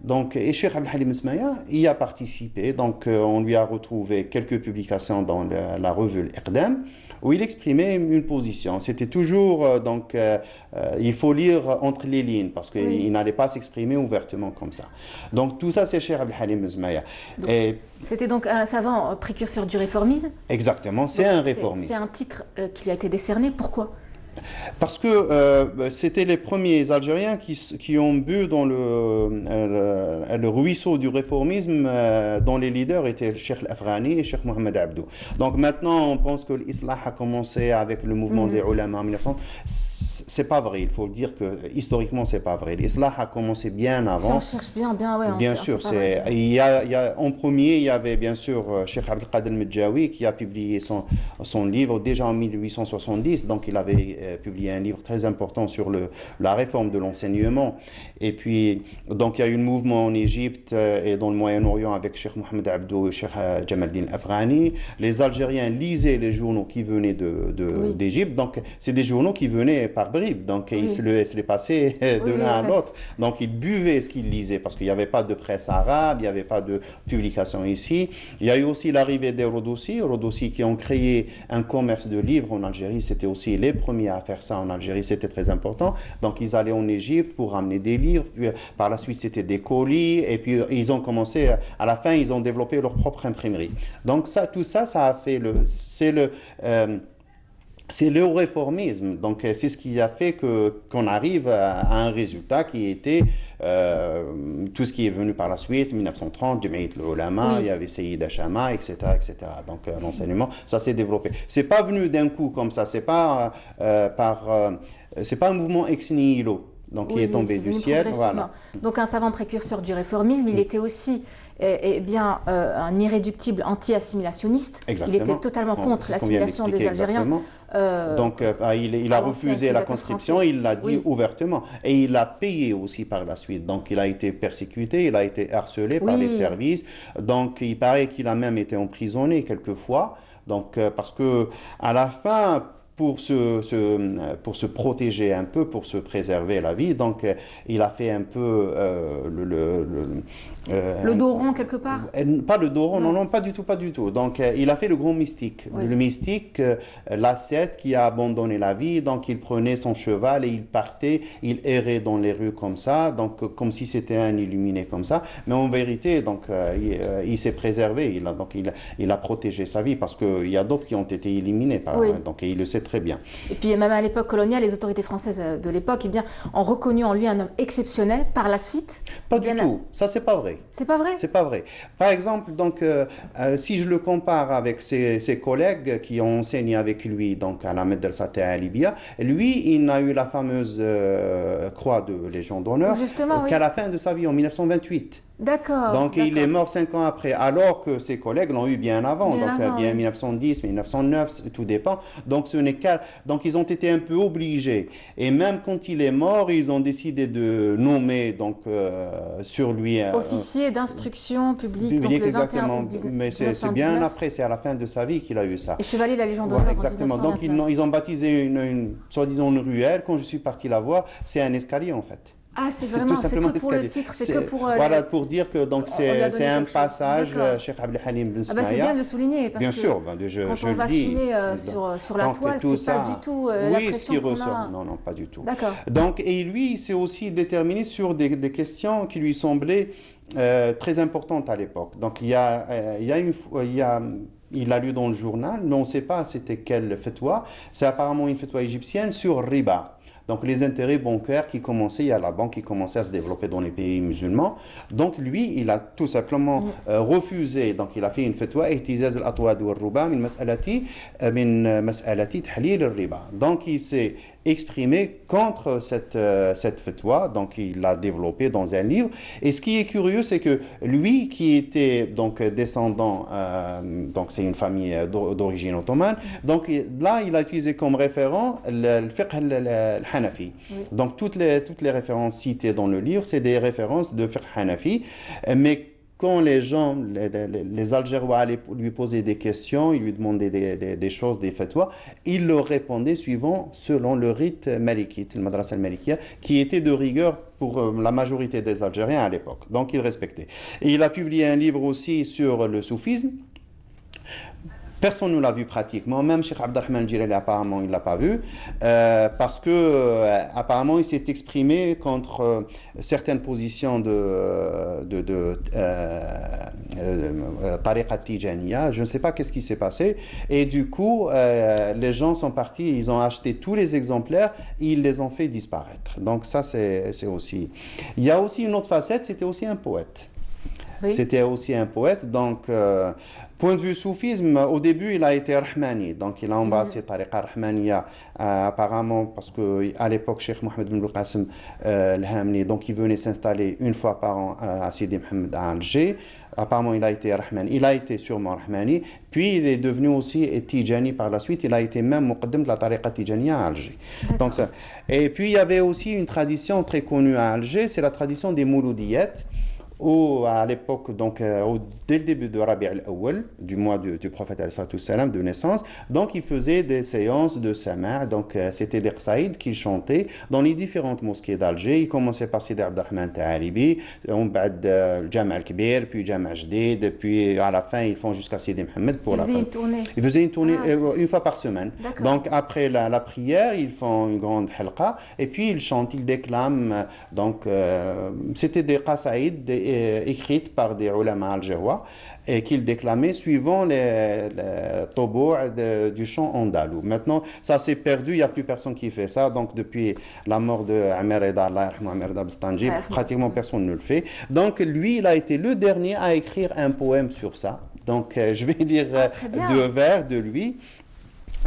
Donc, et Cheikh Abdel Halim Ismaïa y a participé. Donc, on lui a retrouvé quelques publications dans la revue L'Iqdam, où il exprimait une position. C'était toujours, il faut lire entre les lignes, parce qu'il n'allait pas s'exprimer ouvertement comme ça. Donc, tout ça, c'est Cheikh Abdel Halim Ismaïa. C'était donc un savant précurseur du réformisme. Exactement, c'est un réformiste. C'est un titre qui lui a été décerné. Pourquoi ? Parce que c'était les premiers Algériens qui ont bu dans le ruisseau du réformisme, dont les leaders étaient Cheikh Al-Afghani et Cheikh Mohamed Abdou. Donc maintenant, on pense que l'Islah a commencé avec le mouvement des ulama en 1900. C'est pas vrai, il faut dire que historiquement, c'est pas vrai. L'Islah a commencé bien avant. Si on cherche bien, ouais. Bien sûr, en premier, il y avait bien sûr Cheikh Abdelkader Medjawi qui a publié son livre déjà en 1870. Donc il avait publié un livre très important sur la réforme de l'enseignement. Et puis, donc, il y a eu un mouvement en Égypte et dans le Moyen-Orient avec Cheikh Mohamed Abdou et Cheikh Jamaldin Afghani. Les Algériens lisaient les journaux qui venaient d'Égypte. Donc, c'est des journaux qui venaient par bribes. Donc, ils se les passaient de l'un à l'autre. Donc, ils buvaient ce qu'ils lisaient parce qu'il n'y avait pas de presse arabe, il n'y avait pas de publication ici. Il y a eu aussi l'arrivée des Rodossi qui ont créé un commerce de livres en Algérie. C'était aussi les premiers à faire ça en Algérie, c'était très important. Donc ils allaient en Égypte pour ramener des livres, puis par la suite c'était des colis, et puis ils ont commencé, à la fin ils ont développé leur propre imprimerie. Donc tout ça a fait c'est le réformisme. Donc c'est ce qui a fait qu'on arrive à un résultat qui était tout ce qui est venu par la suite, 1930, Jamiat al-Ulama, il y avait Sayyid Hachama, etc., etc. Donc l'enseignement, ça s'est développé. C'est pas venu d'un coup comme ça, c'est pas c'est pas un mouvement ex nihilo, donc qui est tombé du ciel. Voilà. Donc un savant précurseur du réformisme, il était aussi un irréductible anti-assimilationniste. Exactement. Il était totalement contre l'assimilation des Algériens. Donc il a refusé la conscription, il l'a dit ouvertement. Et il a payé aussi par la suite. Donc il a été persécuté, il a été harcelé par les services. Donc il paraît qu'il a même été emprisonné quelquefois. Donc parce que à la fin, pour se protéger un peu, pour se préserver la vie. Donc, il a fait un peu le dos rond quelque part. Pas le dos rond, non, pas du tout. Donc, il a fait le grand mystique. Le mystique, l'ascète qui a abandonné la vie. Donc, il prenait son cheval et il partait, il errait dans les rues comme ça, donc comme si c'était un illuminé comme ça. Mais en vérité, donc, il s'est préservé. Il a protégé sa vie parce qu'il y a d'autres qui ont été éliminés. Donc, il le sait très bien. Et puis même à l'époque coloniale, les autorités françaises de l'époque ont reconnu en lui un homme exceptionnel. Par la suite, pas du tout. Ça, c'est pas vrai. C'est pas vrai. C'est pas vrai. Par exemple, donc, si je le compare avec ses collègues qui ont enseigné avec lui, donc à la Madrasat Alibia, lui, il a eu la fameuse croix de Légion d'honneur qu'à la fin de sa vie en 1928. D'accord. Donc il est mort 5 ans après, alors que ses collègues l'ont eu bien avant, bien 1910, 1909, tout dépend. Donc ce n'est qu'à, donc ils ont été un peu obligés. Et même quand il est mort, ils ont décidé de nommer donc sur lui officier d'instruction publique. Donc le exactement. 21 Mais c'est bien après, c'est à la fin de sa vie qu'il a eu ça. Et chevalier de la Légion d'honneur. Exactement. Donc ils ont baptisé une soi-disant une ruelle. Quand je suis parti la voir, c'est un escalier en fait. Ah, c'est vraiment, c'est que pour le titre, c'est que pour... Voilà, pour dire que donc c'est un passage, Cheikh Abdel Halim Ben Ismaïa. C'est bien de le souligner, parce bien que sûr, quand on va chiner sur la toile, c'est pas du tout l'impression qu'on a. Non, pas du tout. D'accord. Donc, et lui, il s'est aussi déterminé sur des questions qui lui semblaient très importantes à l'époque. Donc, il a lu dans le journal, mais on ne sait pas c'était quelle fatwa, c'est apparemment une fatwa égyptienne sur riba. Donc les intérêts bancaires qui commençaient, il y a la banque qui commençait à se développer dans les pays musulmans. Donc lui, il a tout simplement refusé. Donc il a fait une fatwa, ihtizaz al-atwad wal-ruba min mas'alati tahlil al-riba. Donc il s'est exprimé contre cette fatwa, donc il l'a développé dans un livre. Et ce qui est curieux, c'est que lui qui était donc descendant, donc c'est une famille d'origine ottomane, donc là il a utilisé comme référent le fiqh al-Hanafi. Donc toutes les références citées dans le livre, c'est des références de fiqh Hanafi, mais quand les gens, les Algérois allaient lui poser des questions, ils lui demandaient des choses, des fatwas, il leur répondait selon le rite malikite, le madrasa al-malikiya, qui était de rigueur pour la majorité des Algériens à l'époque. Donc il respectait. Et il a publié un livre aussi sur le soufisme. Personne ne l'a vu pratiquement, même Cheikh Abdelrahman Jilali apparemment il ne l'a pas vu, parce que apparemment il s'est exprimé contre certaines positions de Tariqa Tijaniya, je ne sais pas qu'est-ce qui s'est passé, et du coup les gens sont partis, ils ont acheté tous les exemplaires, ils les ont fait disparaître. Donc ça c'est aussi... Il y a aussi une autre facette, c'était aussi un poète. Oui. C'était aussi un poète, donc point de vue soufisme, au début il a été rahmani, donc il a embrassé Tariqa Rahmaniya apparemment parce qu'à l'époque Cheikh Mohamed Ben Qasim al-Hamni, donc il venait s'installer une fois par an à Sidi Mohamed à Alger. Apparemment il a été rahmani, il a été sûrement rahmani, puis il est devenu aussi Tijani par la suite, il a été même muqaddam de la Tariqa Tijaniya à Alger. Donc ça. Et puis il y avait aussi une tradition très connue à Alger, c'est la tradition des mouloudiyat. À l'époque, donc dès le début de Rabi' al-Awwal, du mois du prophète salam de naissance, donc il faisait des séances de sama', donc c'était des qsaïd qu'il chantait dans les différentes mosquées d'Alger. Il commençait par Sidi Abdelrahman Ta'alibi, Jama' al-Kbir, puis Jama' Jdid, puis à la fin ils font jusqu'à Sidi Mohamed pour la fin. Ils faisaient une tournée une fois par semaine. Donc après la prière, ils font une grande halqa et puis ils chantent, ils déclament. Donc c'était des qsaïd écrites par des ulama algérois et qu'ils déclamaient suivant les tobou' du chant andalou. Maintenant, ça s'est perdu, il n'y a plus personne qui fait ça. Donc, depuis la mort de Amer Reda, Amer Reda Bstanji, pratiquement personne ne le fait. Donc, lui, il a été le dernier à écrire un poème sur ça. Donc, je vais lire deux vers de lui.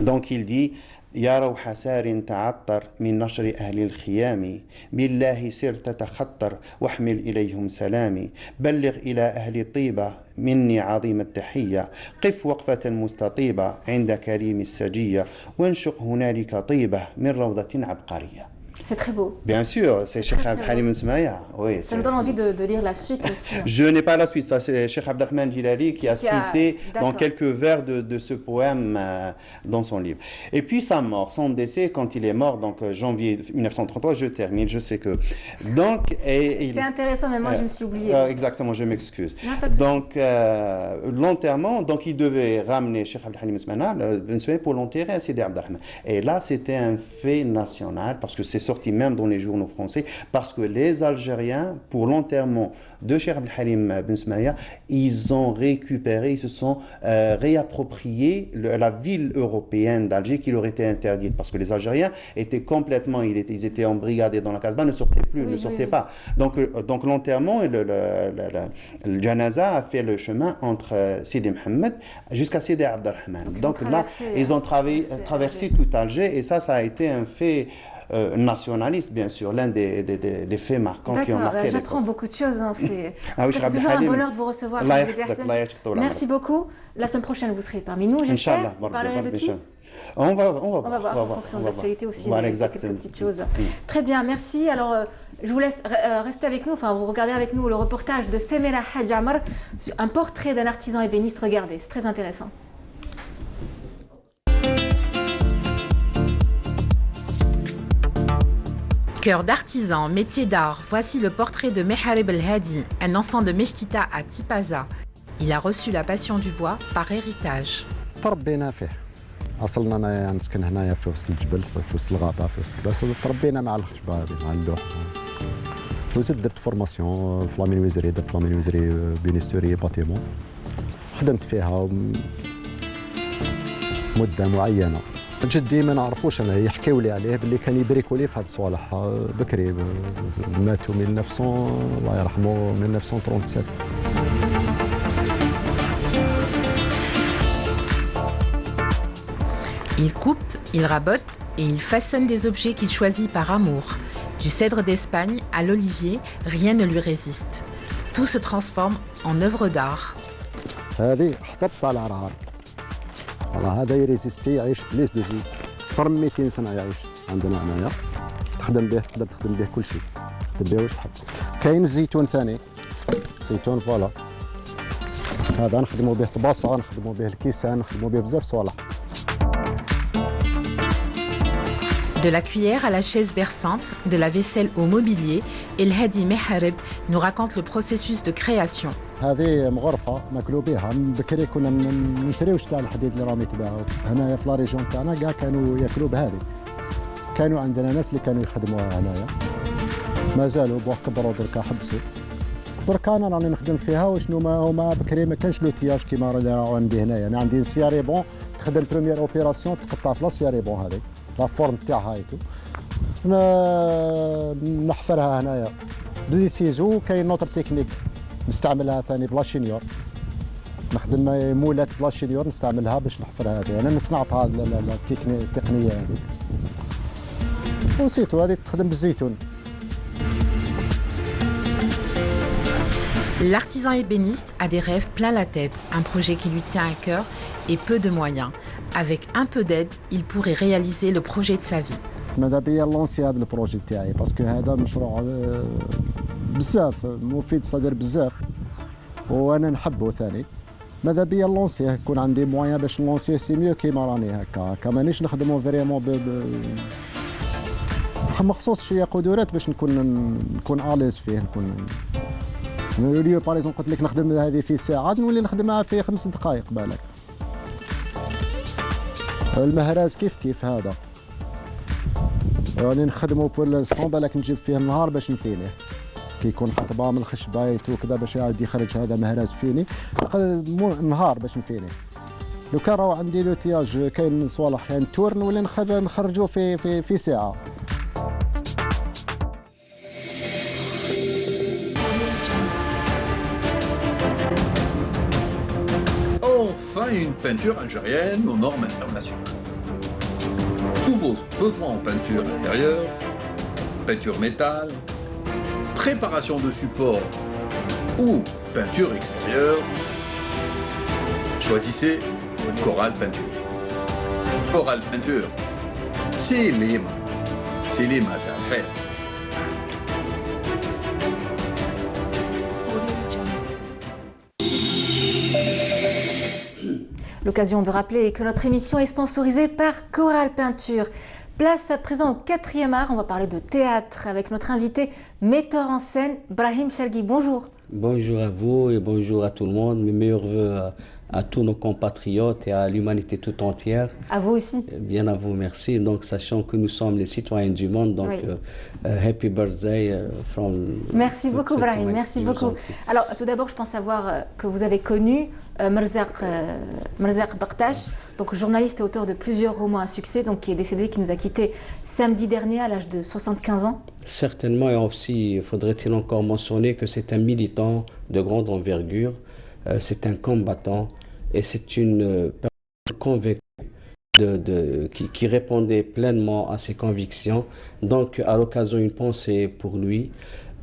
Donc, il dit... يا روح سار تعطر من نشر أهل الخيام بالله سر تتخطر واحمل إليهم سلامي بلغ إلى أهل طيبة مني عظيم التحية قف وقفة مستطيبة عند كريم السجية وانشق هنالك طيبة من روضة عبقرية. C'est très beau. Bien sûr, c'est Cheikh Abdelhalim Nsmaya. Oui, ça nous donne envie de lire la suite aussi. Je n'ai pas la suite, ça c'est Cheikh Abdelrahman Jilali qui a cité dans quelques vers de ce poème dans son livre. Et puis sa mort, son décès quand il est mort, donc janvier 1933, je termine, je sais que... Donc, c'est intéressant, mais moi je me suis oubliée. Exactement, je m'excuse. Donc l'enterrement, donc il devait ramener Cheikh Abdelhalim Nsmaya pour l'enterrer à Sidi Abdelrahman. Et là c'était un fait national parce que c'est sorti même dans les journaux français, parce que les Algériens, pour l'enterrement de Cheikh Abdelhalim Ben Smaya, ils ont récupéré, ils se sont réappropriés la ville européenne d'Alger qui leur était interdite, parce que les Algériens étaient complètement, ils étaient embrigadés dans la Casbah, ne sortaient plus, ne sortaient pas. Donc l'enterrement, le janaza a fait le chemin entre Sidi Mohamed jusqu'à Sidi Abdelrahman. Donc là, ils ont traversé tout Alger, et ça a été un fait nationaliste, bien sûr, l'un des faits marquants qui ont marqué l'époque. J'apprends beaucoup de choses. Hein. C'est toujours un bonheur de vous recevoir. Merci beaucoup. La semaine prochaine, vous serez parmi nous, j'espère. Vous parlerez de qui? On va voir en fonction de l'actualité aussi. Voilà, quelques petites choses. Très bien, merci. Alors, je vous laisse rester avec nous, enfin, vous regardez avec nous le reportage de Semera Hadj Amar, un portrait d'un artisan ébéniste. Regardez, c'est très intéressant. Cœur d'artisan, métier d'art, voici le portrait de Meharib El Hadi, un enfant de Meshtita à Tipaza. Il a reçu la passion du bois par héritage. أصلنا أنا نسكن هنايا في وسط الجبل في وسط الغابة في وسط البلاصة تربينا مع الخشبة هذه مع اللوح وزدت درت فورماسيون في لامينويزري درت لامينويزري بينيستوري باتيمون خدمت فيها مدة معينة. جدي ما نعرفوش انا يحكيو لي عليه باللي كان يبريكولي في هاد الصوالح بكري ماتوا 1900 الله يرحمه 1937. Il coupe, il rabote et il façonne des objets qu'il choisit par amour. Du cèdre d'Espagne à l'olivier, rien ne lui résiste. Tout se transforme en œuvre d'art. هذه حطبت على عرعر. والله هذا يريزيستي يعيش بليس دو في أكثر من 200 سنة يعيش عندنا هنايا. تخدم به تقدر تخدم به كل شيء. تخدم به واش تحب. كاين الزيتون ثاني. زيتون فوالا. هذا نخدموا به طباصه، نخدموا به الكيسان، نخدموا به بزاف صوالح. De la cuillère à la chaise berçante, de la vaisselle au mobilier, El Hadi Mehareb nous raconte le processus de création. هذه مغرفه ناكلوا بها. من بكري كنا نشريوش تاع الحديد اللي راهم يتباعوا هنايا في لا ريجون تاعنا، كاع كانوا ياكلوا بهذه. كانوا عندنا ناس اللي كانوا يخدموها هنايا، مازالوا بوح كبروا دركا حبسوا. دركا انا راني نخدم فيها وشنو ما هما بكري ما كانش لوتياج كيما راهو عندي هنايا. انا عندي سياري بون تخدم بروميير اوبيراسيون تقطع في لا سياري بون هذه لا فورم تاعها ايتو نحفرها هنايا بزيسيزو. كاين نوتر تكنيك نستعملها ثاني بلا شينيور، نخدم مولات بلا شينيور نستعملها باش نحفرها هذه. انا صنعتها التقنيه هذه وسيتو هذه تخدم بالزيتون. L'artisan ébéniste a des rêves plein la tête, un projet qui lui tient à cœur et peu de moyens. Avec un peu d'aide, il pourrait réaliser le projet de sa vie. ماذا بيا لونسي هذا البروجي تاعي باسكو هذا مشروع بزاف مفيد صدر بزاف وانا نحبه ثاني. ماذا بيا لونسيه يكون عندي موان باش نلونسيه سي ميو كيما راني هكا مانيش نخدمو فريمون مخصوص شويه قدرات باش نكون اليز فيه. نكون اليوم باريزون قلت لك نخدم هذه في ساعه نولي نخدمها في 5 دقائق بالك. المهراز كيف هذا راني نخدمو بور لانستون بالك نجيب فيه النهار باش نفينيه كي يكون حطبه من الخشبايت وكذا باش يعاود يخرج هذا مهراز فيني نهار باش نفينيه. لو كان راهو عندي لوتياج كاين صوالح يعني تور نولي نخرجوه في ساعه. Enfin, une peinture algérienne aux normes internationales. Tous vos besoins en peinture intérieure, peinture métal, préparation de support ou peinture extérieure, choisissez Coral Peinture. Coral Peinture, c'est les maths à faire. L'occasion de rappeler que notre émission est sponsorisée par Coral Peinture. Place à présent au 4e art, on va parler de théâtre avec notre invité metteur en scène Brahim Chergui. Bonjour. Bonjour à vous et bonjour à tout le monde. Mes meilleurs voeux à tous nos compatriotes et à l'humanité tout entière. À vous aussi. Bien à vous, merci. Donc sachant que nous sommes les citoyens du monde, donc oui. Happy birthday from... Merci beaucoup Brahim, merci beaucoup. Alors tout d'abord je pense savoir que vous avez connu Merzaq Baktash, donc journaliste et auteur de plusieurs romans à succès, donc qui est décédé, qui nous a quittés samedi dernier à l'âge de 75 ans. Certainement, et aussi faudrait-il encore mentionner que c'est un militant de grande envergure, c'est un combattant et c'est une personne convaincue qui répondait pleinement à ses convictions. Donc à l'occasion une pensée pour lui.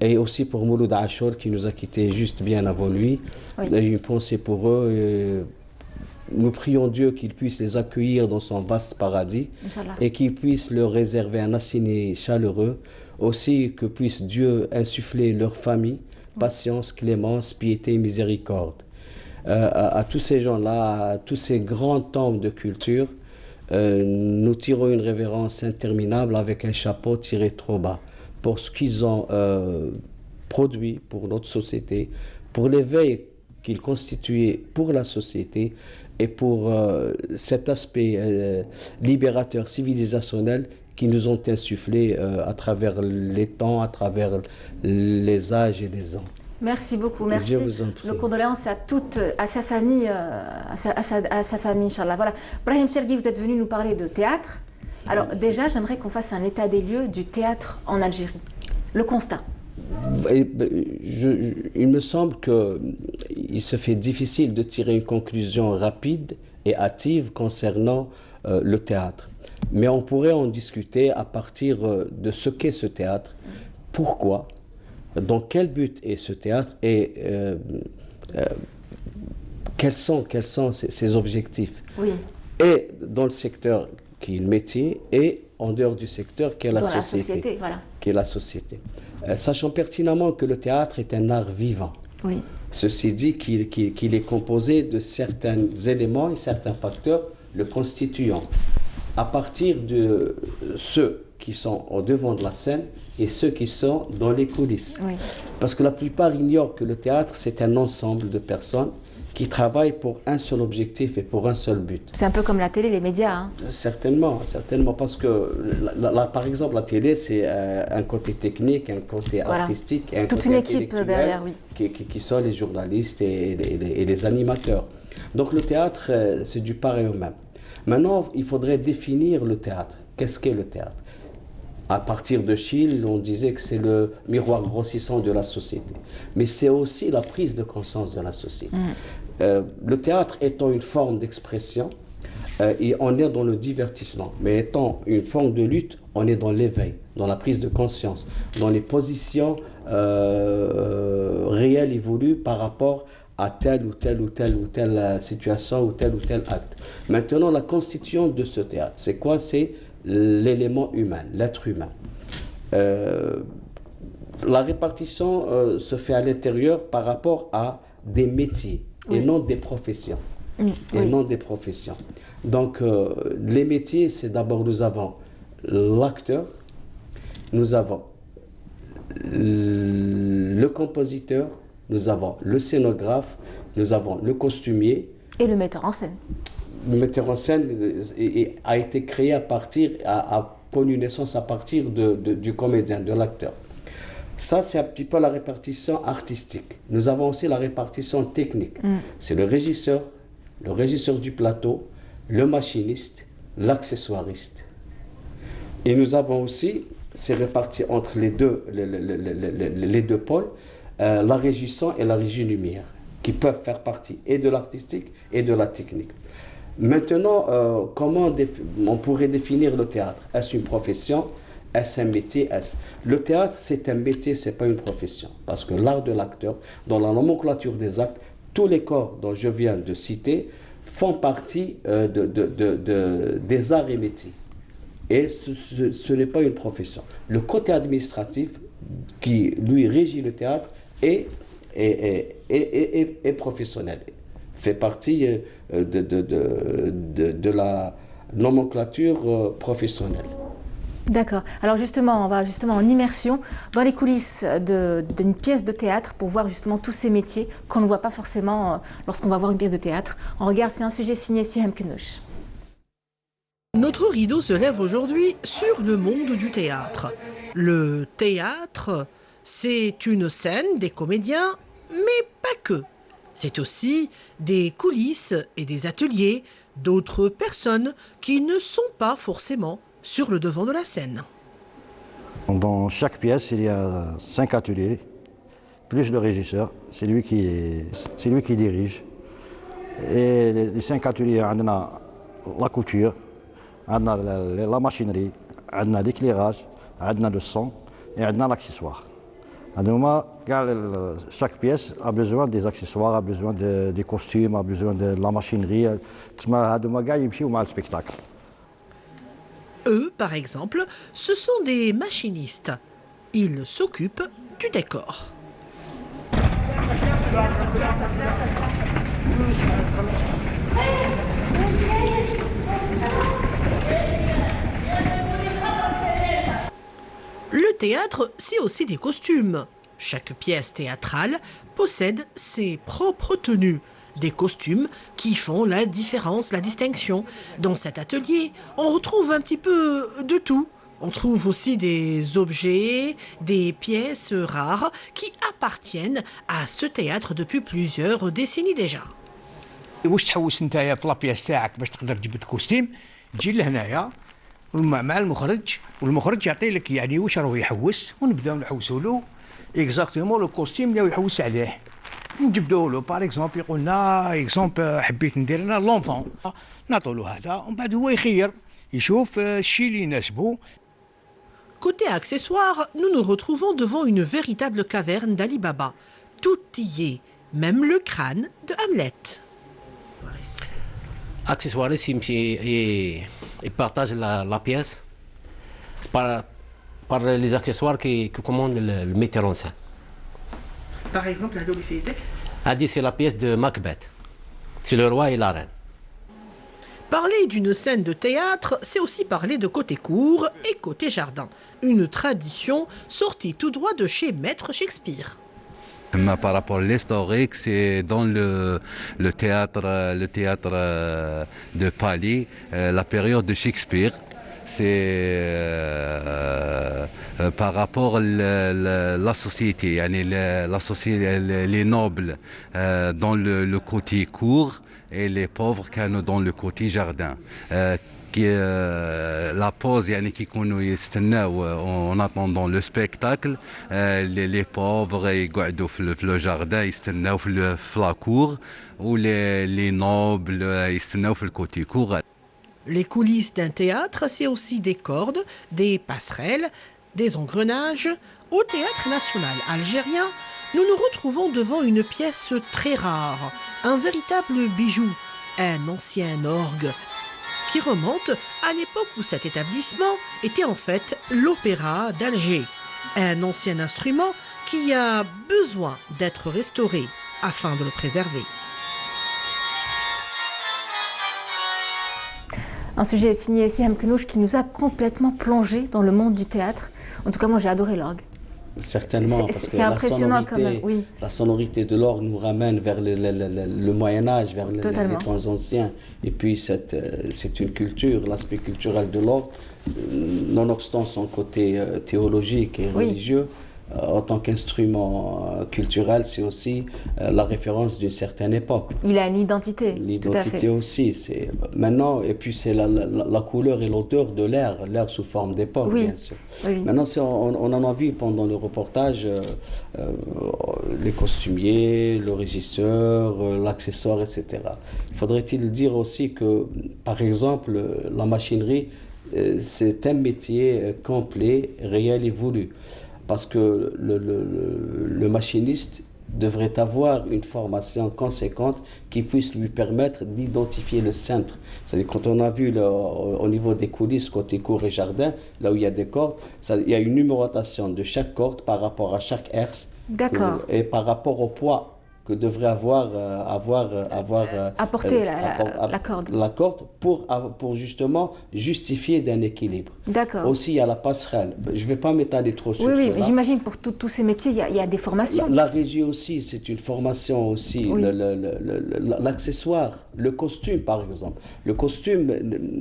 Et aussi pour Mouloud Achour qui nous a quittés juste bien avant lui. Oui. Une pensée pour eux. Nous prions Dieu qu'il puisse les accueillir dans son vaste paradis. Inch'Allah. Et qu'il puisse leur réserver un assiné chaleureux. Aussi que puisse Dieu insuffler leur famille, patience, clémence, piété et miséricorde. À tous ces gens-là, à tous ces grands hommes de culture, nous tirons une révérence interminable avec un chapeau tiré trop bas pour ce qu'ils ont produit pour notre société, pour l'éveil qu'ils constituaient pour la société et pour cet aspect libérateur civilisationnel qui nous ont insufflé à travers les temps, à travers les âges et les ans. Merci beaucoup, merci. Nos condoléances à sa famille, à sa famille, Inch'Allah. Voilà. Brahim Chergui, vous êtes venu nous parler de théâtre. Alors déjà, j'aimerais qu'on fasse un état des lieux du théâtre en Algérie. Le constat. Il me semble qu'il se fait difficile de tirer une conclusion rapide et hâtive concernant le théâtre. Mais on pourrait en discuter à partir de ce qu'est ce théâtre, pourquoi, dans quel but est ce théâtre et quels sont ses objectifs. Oui. Et dans le secteur qui est le métier et en dehors du secteur qui est la société. Voilà. Qui est la société. Sachant pertinemment que le théâtre est un art vivant. Oui. Ceci dit qu'il est composé de certains éléments et certains facteurs le constituant. À partir de ceux qui sont au devant de la scène et ceux qui sont dans les coulisses. Oui. Parce que la plupart ignorent que le théâtre, c'est un ensemble de personnes qui travaillent pour un seul objectif et pour un seul but. C'est un peu comme la télé, les médias. Hein. Certainement, parce que par exemple la télé, c'est un côté technique, un côté artistique, et un toute côté une équipe derrière, oui. qui sont les journalistes et les animateurs. Donc le théâtre, c'est du pareil au même. Maintenant, il faudrait définir le théâtre. Qu'est-ce qu'est le théâtre? À partir de Schill, on disait que c'est le miroir grossissant de la société. Mais c'est aussi la prise de conscience de la société. Le théâtre étant une forme d'expression, et on est dans le divertissement. Mais étant une forme de lutte, on est dans l'éveil, dans la prise de conscience, dans les positions réelles évolues par rapport à telle ou telle situation ou tel acte. Maintenant, la constitution de ce théâtre, c'est quoi? C'est l'élément humain, l'être humain. La répartition se fait à l'intérieur par rapport à des métiers et non des professions. Non des professions. Donc, les métiers, c'est d'abord, nous avons l'acteur, nous avons le compositeur, nous avons le scénographe, nous avons le costumier. Et le metteur en scène. Le metteur en scène a été créé a connu naissance à partir du comédien, de l'acteur. Ça, c'est un petit peu la répartition artistique. Nous avons aussi la répartition technique. C'est le régisseur du plateau, le machiniste, l'accessoiriste. Et nous avons aussi, c'est réparti entre les deux pôles, la régie son et la régie lumière, qui peuvent faire partie et de l'artistique et de la technique. Maintenant, comment on pourrait définir le théâtre? Est-ce une profession? Est-ce un métier? Le théâtre, c'est un métier, ce n'est pas une profession. Parce que l'art de l'acteur, dans la nomenclature des actes, tous les corps dont je viens de citer font partie des arts et métiers. Et ce n'est pas une profession. Le côté administratif qui, lui, régit le théâtre est professionnel, fait partie de la nomenclature professionnelle. D'accord. Alors justement, on va justement en immersion dans les coulisses d'une pièce de théâtre pour voir justement tous ces métiers qu'on ne voit pas forcément lorsqu'on va voir une pièce de théâtre. On regarde, c'est un sujet signé Sihem Knouch. Notre rideau se lève aujourd'hui sur le monde du théâtre. Le théâtre, c'est une scène, des comédiens, mais pas que. C'est aussi des coulisses et des ateliers d'autres personnes qui ne sont pas forcément sur le devant de la scène. Dans chaque pièce, il y a 5 ateliers, plus le régisseur, c'est lui qui dirige. Et les 5 ateliers, on a la couture, on a la machinerie, on a l'éclairage, on a le son et on a l'accessoire. Chaque pièce a besoin des accessoires, a besoin des costumes, a besoin de la machinerie. Le spectacle. Eux, par exemple, ce sont des machinistes. Ils s'occupent du décor. Le théâtre, c'est aussi des costumes. Chaque pièce théâtrale possède ses propres tenues. Des costumes qui font la différence, la distinction. Dans cet atelier, on retrouve un petit peu de tout. On trouve aussi des objets, des pièces rares qui appartiennent à ce théâtre depuis plusieurs décennies déjà. واش تحوس نتايا في لابياس تاعك باش تقدر تجبد كوستيم تجي لهنايا مع المخرج والمخرج يعطي لك يعني واش راهو يحوس ونبداو نحوسوا له اكزاكتومون لو كوستيم اللي يحوس عليه نجبدوا له باغ اكزومبل يقول لنا اكزومبل حبيت ندير انا لونفون نعطوا له هذا ومن بعد هو يخير يشوف الشيء اللي يناسبه. Côté accessoires, nous nous retrouvons devant une véritable caverne d'Ali Baba. Tout y est, même le crâne de Hamlet. Accessoires, ils partagent la pièce par les accessoires que commande le metteur en scène. Par exemple, la dolifete. C'est la pièce de Macbeth. C'est le roi et la reine. Parler d'une scène de théâtre, c'est aussi parler de côté cour et côté jardin. Une tradition sortie tout droit de chez Maître Shakespeare. Par rapport à l'historique, c'est dans le théâtre de Paris, la période de Shakespeare. C'est par rapport à la société, les nobles dans le côté cour et les pauvres dans le côté jardin. La pause qui en attendant le spectacle, les pauvres ils dans le jardin, ils dans la cour, ou les nobles ils dans le côté cour. Les coulisses d'un théâtre, c'est aussi des cordes, des passerelles, des engrenages. Au Théâtre national algérien, nous nous retrouvons devant une pièce très rare, un véritable bijou, un ancien orgue qui remonte à l'époque où cet établissement était en fait l'Opéra d'Alger. Un ancien instrument qui a besoin d'être restauré afin de le préserver. Un sujet signé Siham Kenouch qui nous a complètement plongé dans le monde du théâtre. En tout cas, moi j'ai adoré l'orgue. Certainement, parce que c'est impressionnant quand même, oui. La sonorité de l'orgue nous ramène vers le Moyen-Âge, vers les temps anciens. Et puis c'est une culture, l'aspect culturel de l'orgue, nonobstant son côté théologique et religieux, en tant qu'instrument culturel, c'est aussi la référence d'une certaine époque. Il a une identité. L'identité aussi. Maintenant, et puis c'est la couleur et l'odeur de l'air sous forme d'époque, bien sûr. Oui. Maintenant, on en a vu pendant le reportage les costumiers, le régisseur, l'accessoire, etc. Faudrait-il dire aussi que, par exemple, la machinerie, c'est un métier complet, réel et voulu. Parce que le machiniste devrait avoir une formation conséquente qui puisse lui permettre d'identifier le centre. C'est-à-dire quand on a vu au niveau des coulisses, côté cour et jardin, là où il y a des cordes, il y a une numérotation de chaque corde par rapport à chaque herse. D'accord. Et par rapport au poids que devrait apporter la corde. La corde pour justement justifier d'un équilibre. D'accord. Aussi, il y a la passerelle. Je ne vais pas m'étaler trop sur cela. Oui, mais là. j'imagine pour tous ces métiers, il y a des formations. La régie aussi, c'est une formation aussi. Oui. L'accessoire, le costume par exemple. Le costume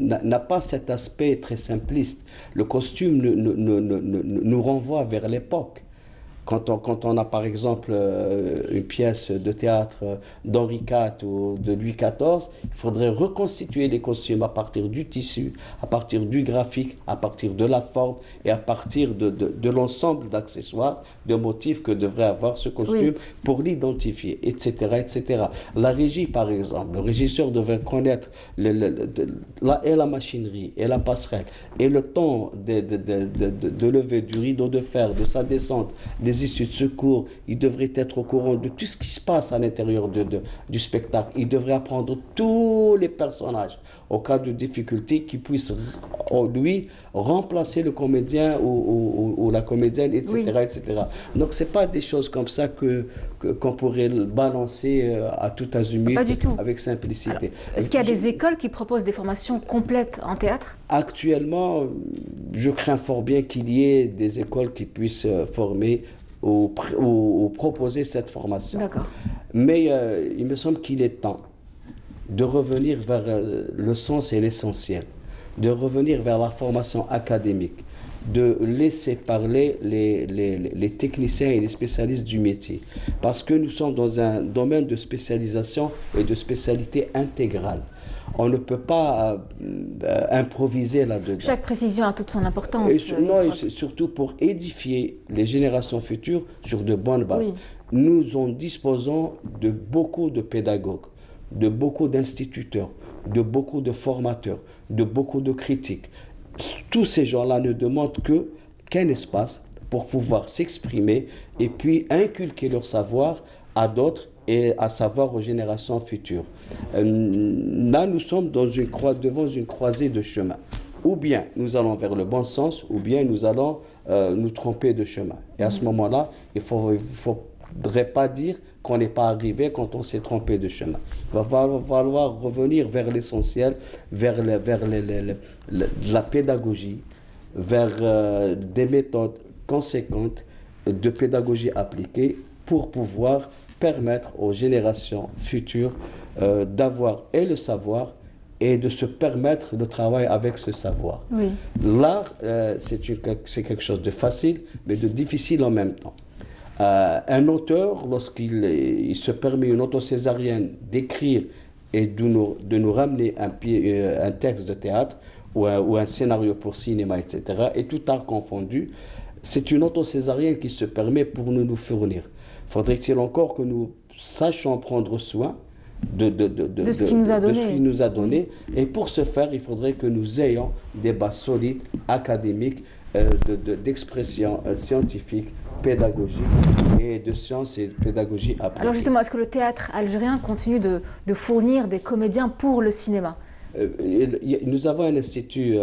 n'a pas cet aspect très simpliste. Le costume nous renvoie vers l'époque. Quand on a par exemple une pièce de théâtre d'Henri IV ou de Louis XIV, il faudrait reconstituer les costumes à partir du tissu, à partir du graphique, à partir de la forme et à partir de l'ensemble d'accessoires, de motifs que devrait avoir ce costume pour l'identifier, etc., etc. La régie par exemple, le régisseur devrait connaître et la machinerie et la passerelle et le temps de lever du rideau de fer, de sa descente, des issues de secours, il devrait être au courant de tout ce qui se passe à l'intérieur du spectacle. Il devrait apprendre tous les personnages au cas de difficulté qui puissent, lui, remplacer le comédien ou la comédienne, etc. etc. Donc, ce n'est pas des choses comme ça qu'on pourrait balancer à tout azimut avec simplicité. Est-ce qu'il y a des écoles qui proposent des formations complètes en théâtre? Actuellement, je crains fort bien qu'il y ait des écoles qui puissent former ou proposer cette formation. Mais il me semble qu'il est temps de revenir vers le sens et l'essentiel, de revenir vers la formation académique, de laisser parler les techniciens et les spécialistes du métier. Parce que nous sommes dans un domaine de spécialisation et de spécialité intégrale. On ne peut pas improviser là-dedans. Chaque précision a toute son importance. Et surtout pour édifier les générations futures sur de bonnes bases. Nous en disposons de beaucoup de pédagogues, de beaucoup d'instituteurs, de beaucoup de formateurs, de beaucoup de critiques. Tous ces gens-là ne demandent qu'un espace pour pouvoir s'exprimer et puis inculquer leur savoir à d'autres et à savoir aux générations futures. Là, nous sommes devant une croisée de chemin. Ou bien nous allons vers le bon sens, ou bien nous allons nous tromper de chemin. Et à ce moment-là, il faut faudrait pas dire qu'on n'est pas arrivé quand on s'est trompé de chemin. Il va falloir revenir vers l'essentiel, vers la pédagogie, vers des méthodes conséquentes de pédagogie appliquée pour pouvoir permettre aux générations futures d'avoir et le savoir et de se permettre le travail avec ce savoir. Oui. L'art, c'est quelque chose de facile, mais de difficile en même temps. Un auteur, lorsqu'il se permet une autocésarienne d'écrire et de nous ramener un texte de théâtre ou un scénario pour cinéma, etc., et tout art confondu, c'est une autocésarienne qui se permet pour nous fournir. Faudrait-il encore que nous sachions prendre soin de ce qu'il nous a donné. Et pour ce faire, il faudrait que nous ayons des bases solides, académiques, d'expression scientifique, pédagogique et de sciences et de pédagogie appliquée. Alors justement, est-ce que le théâtre algérien continue de fournir des comédiens pour le cinéma? Nous avons un institut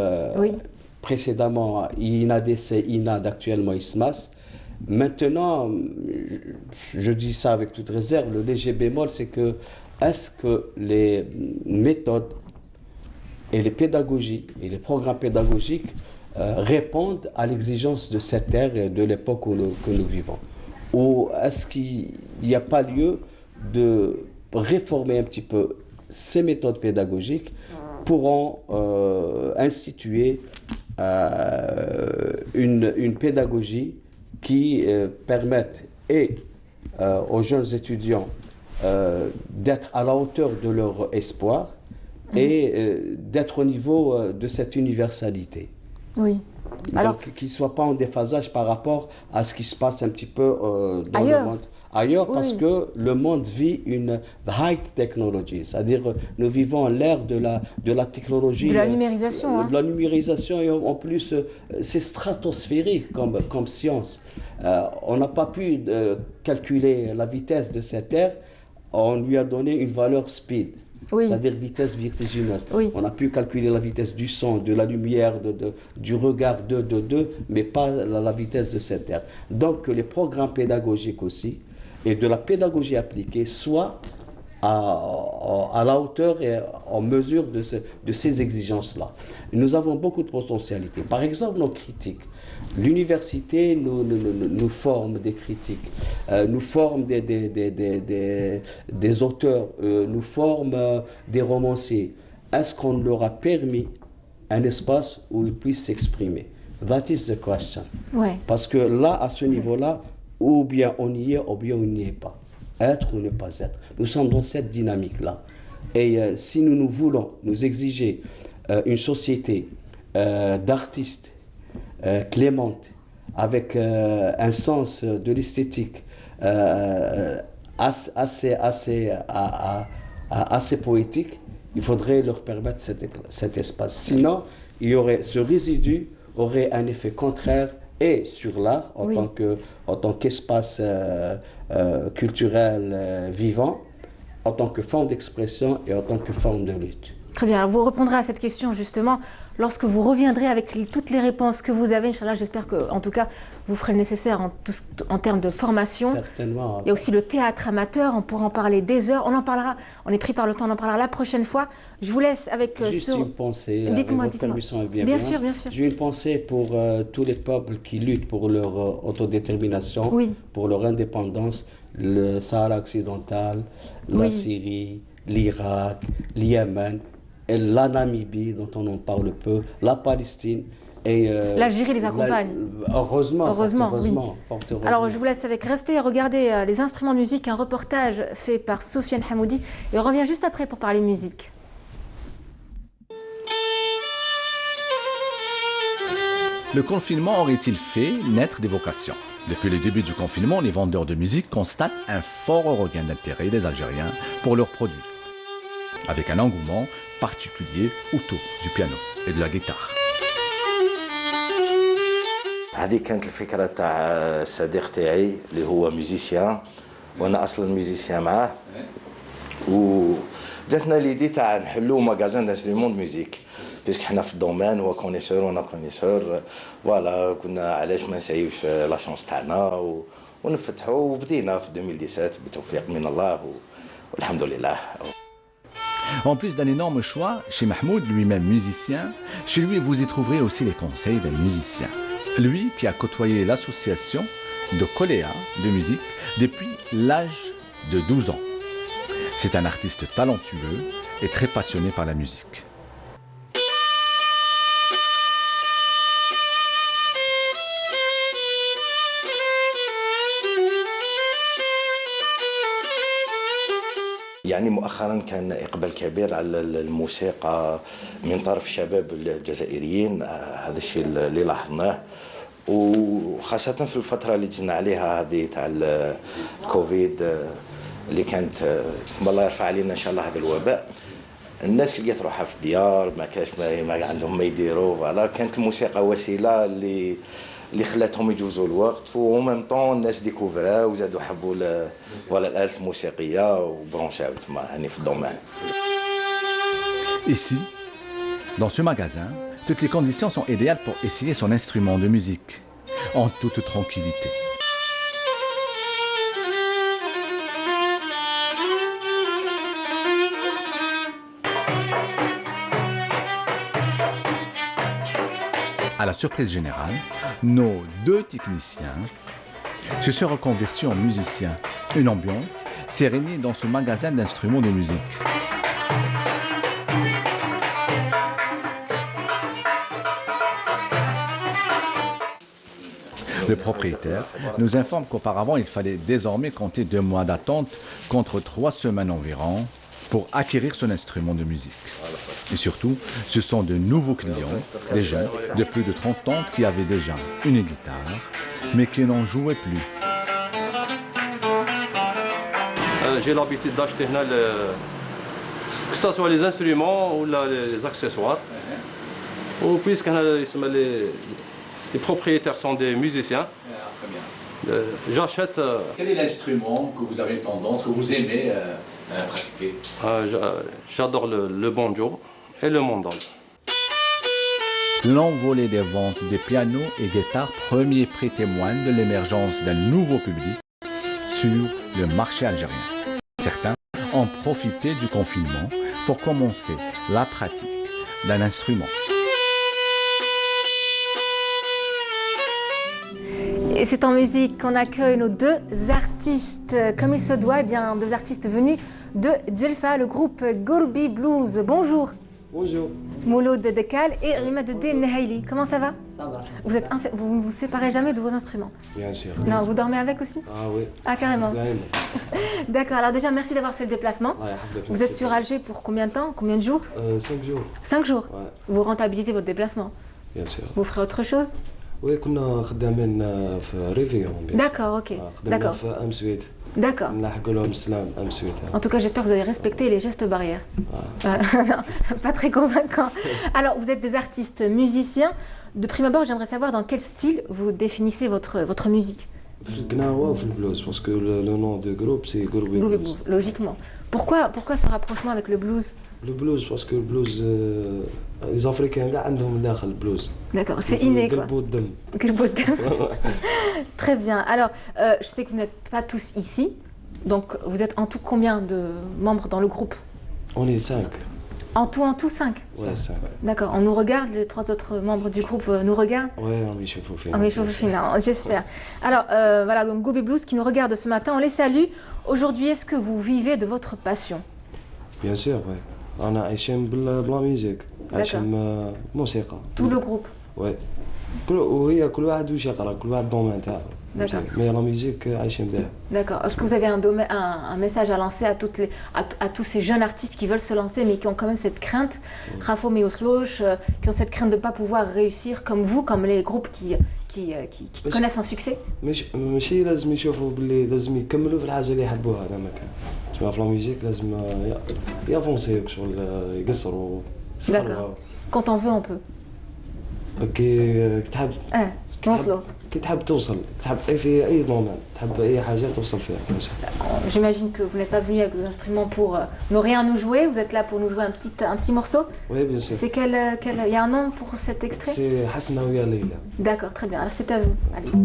précédemment, INADC, INAD, actuellement ISMAS. Maintenant, je dis ça avec toute réserve, le léger bémol, c'est que est-ce que les méthodes et les pédagogies et les programmes pédagogiques répondent à l'exigence de cette ère et de l'époque que nous vivons? Ou est-ce qu'il n'y a pas lieu de réformer un petit peu ces méthodes pédagogiques pour instituer une pédagogie qui permette aux jeunes étudiants d'être à la hauteur de leur espoir et d'être au niveau de cette universalité. Oui. Alors qu'ils ne soient pas en déphasage par rapport à ce qui se passe un petit peu dans le monde. Ailleurs, parce que le monde vit une high technology, c'est-à-dire nous vivons l'ère de la technologie. De la numérisation. De la numérisation, et en plus, c'est stratosphérique comme science. On n'a pas pu calculer la vitesse de cette ère, on lui a donné une valeur speed. C'est-à-dire vitesse vertigineuse. On a pu calculer la vitesse du son, de la lumière, du regard mais pas la vitesse de cette ère. Donc que les programmes pédagogiques aussi, et de la pédagogie appliquée, soient à la hauteur et en mesure de ces exigences-là. Nous avons beaucoup de potentialités. Par exemple, nos critiques. L'université nous forme des critiques, nous forme des auteurs, nous forme des romanciers. Est-ce qu'on leur a permis un espace où ils puissent s'exprimer? That is the question. Parce que là, à ce niveau-là, ou bien on y est, ou bien on n'y est pas. Être ou ne pas être. Nous sommes dans cette dynamique-là. Et si nous voulons nous exiger une société d'artistes clémente, avec un sens de l'esthétique assez poétique, il faudrait leur permettre cet espace. Sinon, ce résidu aurait un effet contraire et sur l'art en tant qu'espace culturel vivant, en tant que forme d'expression et en tant que forme de lutte. Très bien, alors vous répondrez à cette question justement lorsque vous reviendrez avec toutes les réponses que vous avez. Inch'Allah, j'espère que, en tout cas, vous ferez le nécessaire en termes de formation. Certainement. Il y a aussi le théâtre amateur, on pourra en parler des heures. On en parlera, on est pris par le temps, on en parlera la prochaine fois. Je vous laisse avec Juste une pensée, dites-moi. Permission, bien sûr, bien sûr. J'ai une pensée pour tous les peuples qui luttent pour leur autodétermination, pour leur indépendance, le Sahara occidental, la Syrie, l'Irak, l'Yémen, et la Namibie, dont on en parle peu, la Palestine. L'Algérie les accompagne. Heureusement, fort heureusement. Alors je vous laisse rester et regarder les instruments de musique, un reportage fait par Sofiane Hamoudi. Et on revient juste après pour parler musique. Le confinement aurait-il fait naître des vocations? Depuis le début du confinement, les vendeurs de musique constatent un fort regain d'intérêt des Algériens pour leurs produits, avec un engouement particulier autour du piano et de la guitare. هذه كانت الفكرة تاع الصديق تاعي اللي هو ميوزيسيان وانا اصلا ميوزيسيان معاه وجاتنا ليدي تاع نحلو ماغازان دانسترومون دو ميوزيك بيسك حنا في الدومين هو كونيسور وانا كونيسور فوالا قلنا علاش ما نسعيوش لا شونس تاعنا ونفتحوا وبدينا في 2017 بتوفيق من الله والحمد لله. En plus d'un énorme choix, chez Mahmoud, lui-même musicien, chez lui vous y trouverez aussi les conseils d'un musicien. Lui qui a côtoyé l'association de Koléa de musique depuis l'âge de 12 ans. C'est un artiste talentueux et très passionné par la musique. يعني مؤخرا كان إقبال كبير على الموسيقى من طرف الشباب الجزائريين، هذا الشيء اللي لاحظناه، وخاصة في الفترة اللي جزنا عليها هذه تاع الكوفيد اللي كانت الله يرفع علينا إن شاء الله هذا الوباء. الناس لقيت روحها في الديار ما كاش ما عندهم ما يديروا، فوالا كانت الموسيقى وسيلة اللي خلاتهم يجوزوا الوقت، وميم طون الناس ديكوفراو وزادوا حبوا فوالا الآلات الموسيقية وبرونشاو تما يعني في الدومين. Ici, dans ce magasin, toutes les conditions sont idéales pour essayer son instrument de musique, en toute tranquillité. À la surprise générale, nos deux techniciens se sont reconvertis en musiciens. Une ambiance s'est régnée dans ce magasin d'instruments de musique. Le propriétaire nous informe qu'auparavant, il fallait désormais compter 2 mois d'attente contre 3 semaines environ pour acquérir son instrument de musique. Et surtout, ce sont de nouveaux clients, des jeunes de plus de 30 ans qui avaient déjà une guitare, mais qui n'en jouaient plus. J'ai l'habitude d'acheter que ce soit les instruments ou les accessoires. Ou puisque les propriétaires sont des musiciens, j'achète... Quel est l'instrument que vous avez tendance, que vous aimez pratiquer? J'adore le banjo et le mandol. L'envolée des ventes des pianos et guitares, premier pré-témoin de l'émergence d'un nouveau public sur le marché algérien. Certains ont profité du confinement pour commencer la pratique d'un instrument. Et c'est en musique qu'on accueille nos 2 artistes, comme il se doit, eh bien 2 artistes venus de Djelfa, le groupe Gourbi Blues. Bonjour. Bonjour. Mouloud Dekal et Rimad Nhaili. Comment ça va? Ça va. Vous ne vous séparez jamais de vos instruments? Bien sûr. Non, vous dormez avec aussi? Ah oui. Ah, carrément. D'accord, alors déjà, merci d'avoir fait le déplacement. Ouais, vous êtes sur Alger pour combien de temps? Combien de jours? 5 jours. 5 jours? Ouais. Vous rentabilisez votre déplacement? Bien sûr. Vous ferez autre chose? Oui, كنا خدامين في ريفيون. D'accord, ok. خدامين في أمسويت. D'accord. نلحقوا لهم السلام أمسويت. En tout cas, j'espère que vous avez respecté les gestes barrières. Non, pas très convaincant. Alors, vous êtes des artistes musiciens. De prime abord, j'aimerais savoir dans quel style vous définissez votre musique. في القناوة وفي البلوز parce que le nom de groupe c'est Gourbi Blues. Logiquement. Pourquoi ce rapprochement avec le blues? Le blues parce que le blues les Africains كاع عندهم داخل البلوز. D'accord, c'est inné quoi. قلبوا الدم. قلبوا الدم. Très bien. Alors, je sais que vous n'êtes pas tous ici. Donc, vous êtes en tout combien de membres dans le groupe? On est 5. En tout 5? Ouais, 5. D'accord, on nous regarde, les 3 autres membres du groupe nous regardent? Ouais, on est chauffé. On est chauffé, j'espère. Alors, voilà, donc Gourbi Blues qui nous regarde ce matin, on les salue. Aujourd'hui, est-ce que vous vivez de votre passion? Bien sûr, oui. أنا عايشين بلا ميوزيك. عايشين موسيقى. Tout le groupe? Ouais. وهي كل واحد واش يقرا، كل واحد الدومين تاعو. D'accord. Mais la musique عايشين بها. D'accord. Est-ce que vous avez un message à lancer à tous ces jeunes artistes qui veulent se lancer mais qui ont quand même cette crainte, Rafo Meosloch, qui ont cette crainte de ne pas pouvoir réussir comme vous, comme les groupes qui connaissent un succès? ماشي لازم يشوفوا باللي لازم يكملوا في الحاجة اللي يحبوها هذا ما كان. تسمع في la musique لازم يافونسيو شغل يقصروا. D'accord. Quand on veut, on peut. كي تحب نوصلوا. كي تحب توصل تحب في اي دومين تحب اي حاجه توصل فيها ماشي. J'imagine que vous n'êtes pas venu avec vos instruments pour ne rien nous jouer, vous êtes là pour nous jouer un petit morceau. Oui, bien sûr. C'est quel il y a un nom pour cet extrait? C'est Hasna ويا ليلى. D'accord, très bien. Alors c'est à vous. Allez-y.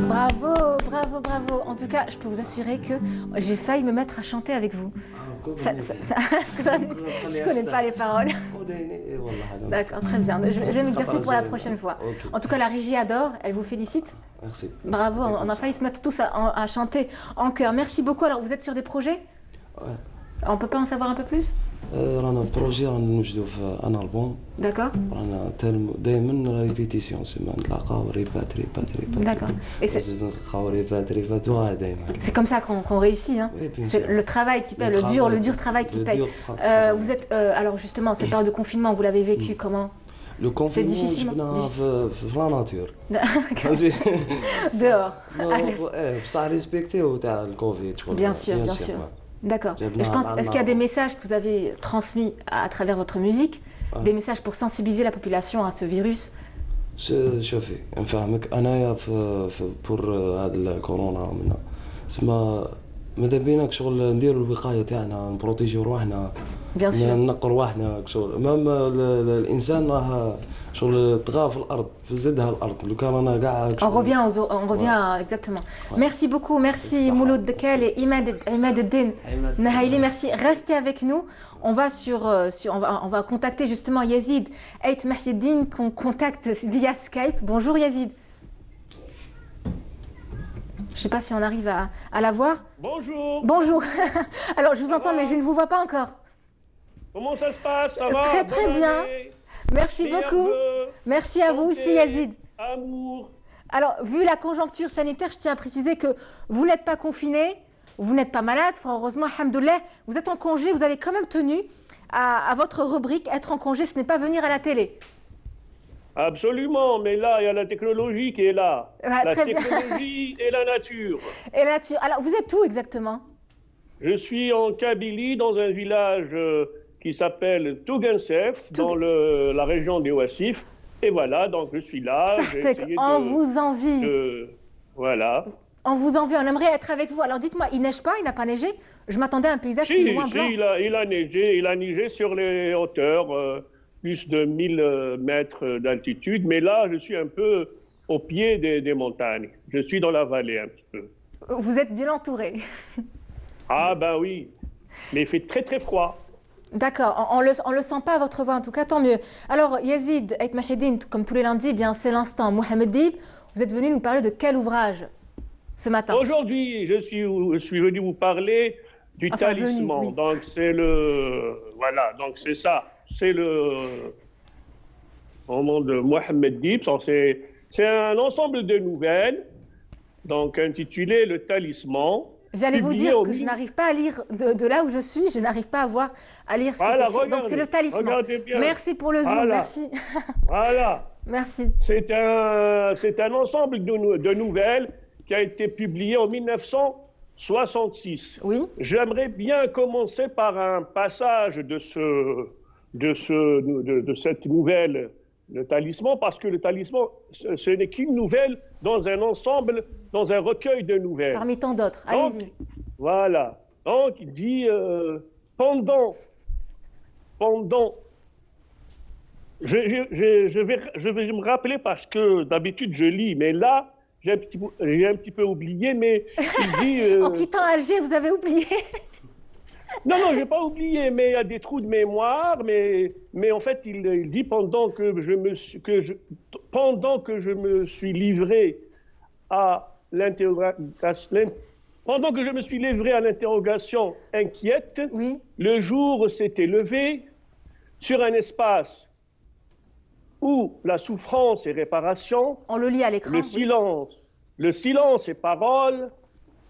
Bravo. En tout cas, je peux vous assurer que j'ai failli me mettre à chanter avec vous. Je ne connais pas les paroles. D'accord, très bien. Je vais m'exercer pour la prochaine fois. En tout cas, la régie adore. Elle vous félicite. Merci. Bravo, on a failli se mettre tous à chanter en chœur. Merci beaucoup. Alors, vous êtes sur des projets? Ouais. On ne peut pas en savoir un peu plus? رانا في بروجي رانا نوجدوا في ان البوم. D'accord. رانا دائما ريبيتيسيون سما نتلاقاو ريبات. D'accord. Et نتلاقاو ريبات دائما. C'est comme ça qu'on réussit, hein. Oui, c'est le travail qui paye, le dur travail qui paye. Vous êtes alors justement cette période de confinement, vous l'avez vécu comment? Le confinement, c'est difficile. في la nature. Dehors. بصح ريسبكتيو تاع الكوفيد. Bien sûr. D'accord. Et je pense, est-ce qu'il y a des messages que vous avez transmis à travers votre musique, des messages pour sensibiliser la population à ce virus? شوفي نفهمك انايا بور هذا الكورونا منا سما ماذا بينك شغل نديروا الوقايه تاعنا نبروتيجيو رواحنا ننقوا رواحنا شغل مام الانسان راه شغل طغى في الارض في زدها الارض لو كان انا كاع on revient exactement. Merci beaucoup, merci Mouloud Dekel et Imad Eddin Nahaili, merci. Restez avec nous. On va contacter justement Yazid Ait Mahieddin qu'on contacte via Skype. Bonjour Yazid. Je ne sais pas si on arrive à la voir. Bonjour. Alors je vous entends mais je ne vous vois pas encore. Comment ça se passe? Ça va? Très bien. Merci beaucoup. Merci à vous aussi Yazid. Amour. Alors vu la conjoncture sanitaire, je tiens à préciser que vous n'êtes pas confiné, vous n'êtes pas malade, fort heureusement, alhamdoulilah, vous êtes en congé, vous avez quand même tenu à votre rubrique être en congé, ce n'est pas venir à la télé. Absolument, mais là, il y a la technologie qui est là. La technologie et la nature. Et la nature. Alors, vous êtes où exactement? Je suis en Kabylie, dans un village qui s'appelle Tougensef, dans la région des Ouassif. Et voilà, donc je suis là. On vous envie. Voilà. On vous envie, on aimerait être avec vous. Alors dites-moi, il neige pas, il n'a pas neigé? Je m'attendais à un paysage plus ou moins blanc. Il a neigé sur les hauteurs plus de 1000 mètres d'altitude, mais là, je suis un peu au pied des montagnes. Je suis dans la vallée un petit peu. Vous êtes bien entouré. Ah ben oui, mais il fait très très froid. D'accord, on le sent pas à votre voix, en tout cas, tant mieux. Alors, Yazid Ait Mahidine, comme tous les lundis, bien c'est l'instant. Mohamed Dib, vous êtes venu nous parler de quel ouvrage ce matin? Aujourd'hui, je suis venu vous parler du talisman. Oui. Donc c'est le... Voilà, donc c'est ça. C'est le roman de Mohamed Dib. C'est un ensemble de nouvelles, donc intitulé Le Talisman. J'allais vous dire que je n'arrive pas à lire de là où je suis, je n'arrive pas à lire ce qui est écrit. Donc c'est le talisman. Merci pour le zoom, merci. Voilà. Merci. C'est un ensemble de nouvelles qui a été publié en 1966. Oui. J'aimerais bien commencer par un passage de cette nouvelle, le talisman, parce que le talisman, ce n'est qu'une nouvelle dans un ensemble, dans un recueil de nouvelles. Parmi tant d'autres, allez-y. Voilà. Donc, il dit, pendant, je vais me rappeler parce que d'habitude je lis, mais là, j'ai un petit peu oublié, mais il dit... En quittant Alger, vous avez oublié? Non, je n'ai pas oublié, mais il y a des trous de mémoire, mais en fait, il dit pendant que je me suis livré à l'interrogation inquiète, oui. Le jour s'était levé sur un espace où la souffrance est réparation. On le lit à l'écran. Le silence est parole,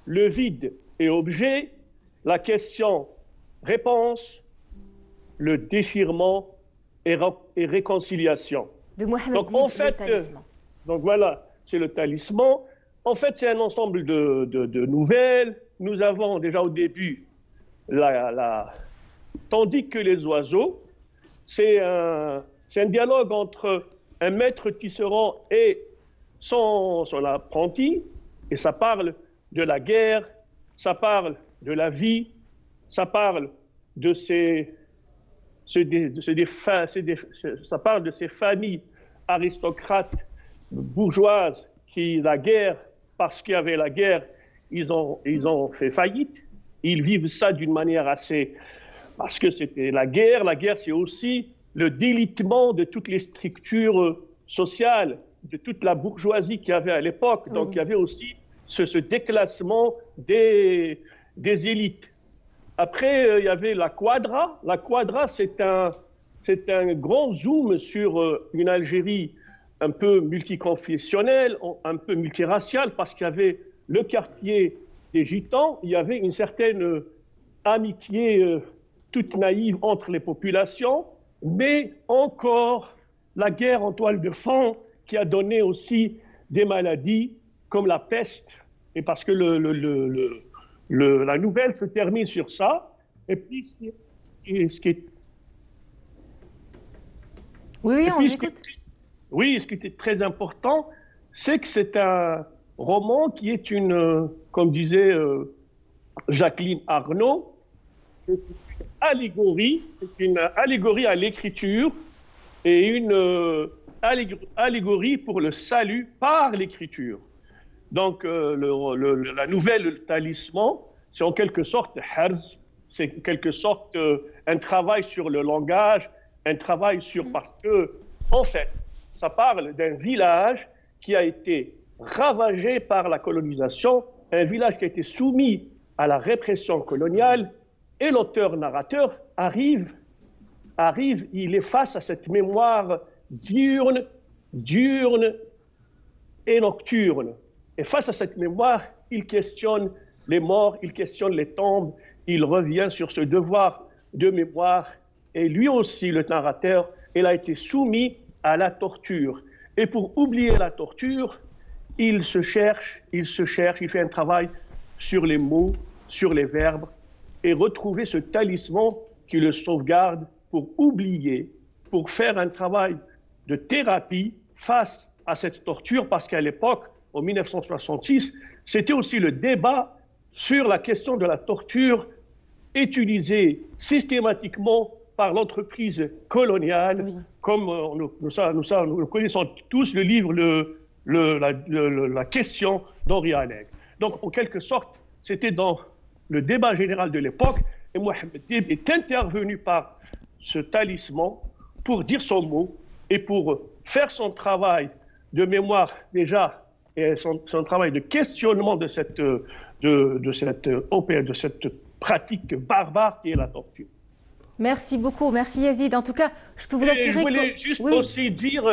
le vide est objet, la question réponse, le déchirement et réconciliation. De Mohamed Dib, le talisman. Donc voilà, c'est le talisman. En fait, c'est un ensemble de nouvelles. Nous avons déjà au début, tandis que les oiseaux, c'est un dialogue entre un maître tisserand et son apprenti, et ça parle de la guerre, ça parle de la vie, ça parle de ces familles aristocrates, bourgeoises, qui, la guerre, parce qu'il y avait la guerre, ils ont fait faillite. Ils vivent ça d'une manière assez... Parce que c'était la guerre. La guerre, c'est aussi le délitement de toutes les structures sociales, de toute la bourgeoisie qu'il y avait à l'époque. Donc, il y avait aussi ce déclassement des élites. Après, il y avait la Quadra. La Quadra, c'est un grand zoom sur une Algérie un peu multiconfessionnelle, un peu multiraciale, parce qu'il y avait le quartier des Gitans, il y avait une certaine amitié toute naïve entre les populations, mais encore la guerre en toile de fond qui a donné aussi des maladies comme la peste, et parce que la nouvelle se termine sur ça. Et puis, ce qui est... Oui, on écoute. Oui, ce qui était très important, c'est que c'est un roman qui est comme disait Jacqueline Arnaud, c'est une allégorie à l'écriture et une allégorie pour le salut par l'écriture. Donc, la nouvelle, le talisman, c'est en quelque sorte Herz, c'est en quelque sorte un travail sur le langage, un travail sur... Parce que, en fait, ça parle d'un village qui a été ravagé par la colonisation, un village qui a été soumis à la répression coloniale, et l'auteur-narrateur arrive, il est face à cette mémoire diurne et nocturne. Et face à cette mémoire, il questionne les morts, il questionne les tombes, il revient sur ce devoir de mémoire. Et lui aussi, le narrateur, il a été soumis à la torture. Et pour oublier la torture, il se cherche, il fait un travail sur les mots, sur les verbes, et retrouver ce talisman qui le sauvegarde pour oublier, pour faire un travail de thérapie face à cette torture, parce qu'à l'époque, en 1966, c'était aussi le débat sur la question de la torture utilisée systématiquement par l'entreprise coloniale, comme nous connaissons tous le livre La question d'Henri Allègre. Donc, en quelque sorte, c'était dans le débat général de l'époque, et Mohamed Dib est intervenu par ce talisman pour dire son mot et pour faire son travail de mémoire déjà et son travail de questionnement de cette pratique barbare qui est la torture. Merci beaucoup, merci Yazid. En tout cas, je peux vous assurer que... Je voulais juste aussi dire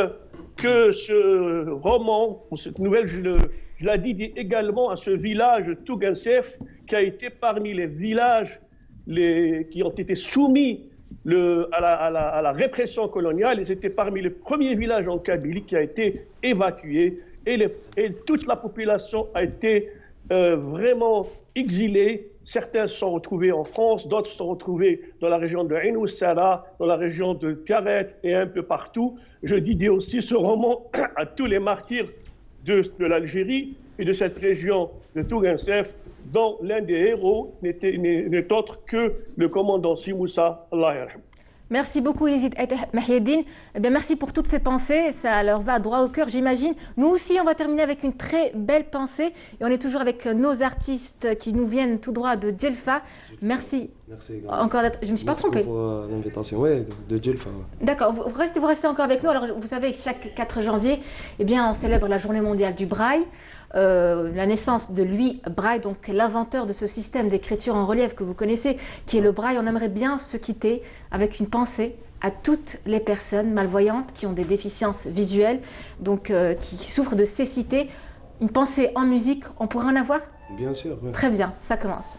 que ce roman, ou cette nouvelle, je la dédie également à ce village Tougansef qui a été parmi les villages qui ont été soumis à la répression coloniale. Et c'était parmi les premiers villages en Kabylie qui a été évacué. Et toute la population a été vraiment exilée. Certains se sont retrouvés en France, d'autres se sont retrouvés dans la région de Ain Oussara, dans la région de Karet et un peu partout. Je dédie aussi ce roman à tous les martyrs de l'Algérie et de cette région de Tougansef, dont l'un des héros n'est autre que le commandant Simoussa, Allah yarham. Merci beaucoup Yazid Mahieddine. Eh bien, merci pour toutes ces pensées, ça leur va droit au cœur j'imagine. Nous aussi on va terminer avec une très belle pensée et on est toujours avec nos artistes qui nous viennent tout droit de Djelfa. Merci. Merci. Encore d'être... Je ne me suis pas trompée. Merci pour l'invitation, oui, de Djelfa. D'accord, vous restez encore avec nous. Alors vous savez, chaque 4 janvier, eh bien, on célèbre la journée mondiale du braille. La naissance de Louis Braille, donc l'inventeur de ce système d'écriture en relief que vous connaissez, qui est le braille. On aimerait bien se quitter avec une pensée à toutes les personnes malvoyantes qui ont des déficiences visuelles, donc qui souffrent de cécité. Une pensée en musique, on pourrait en avoir? Bien sûr. Oui. Très bien, ça commence.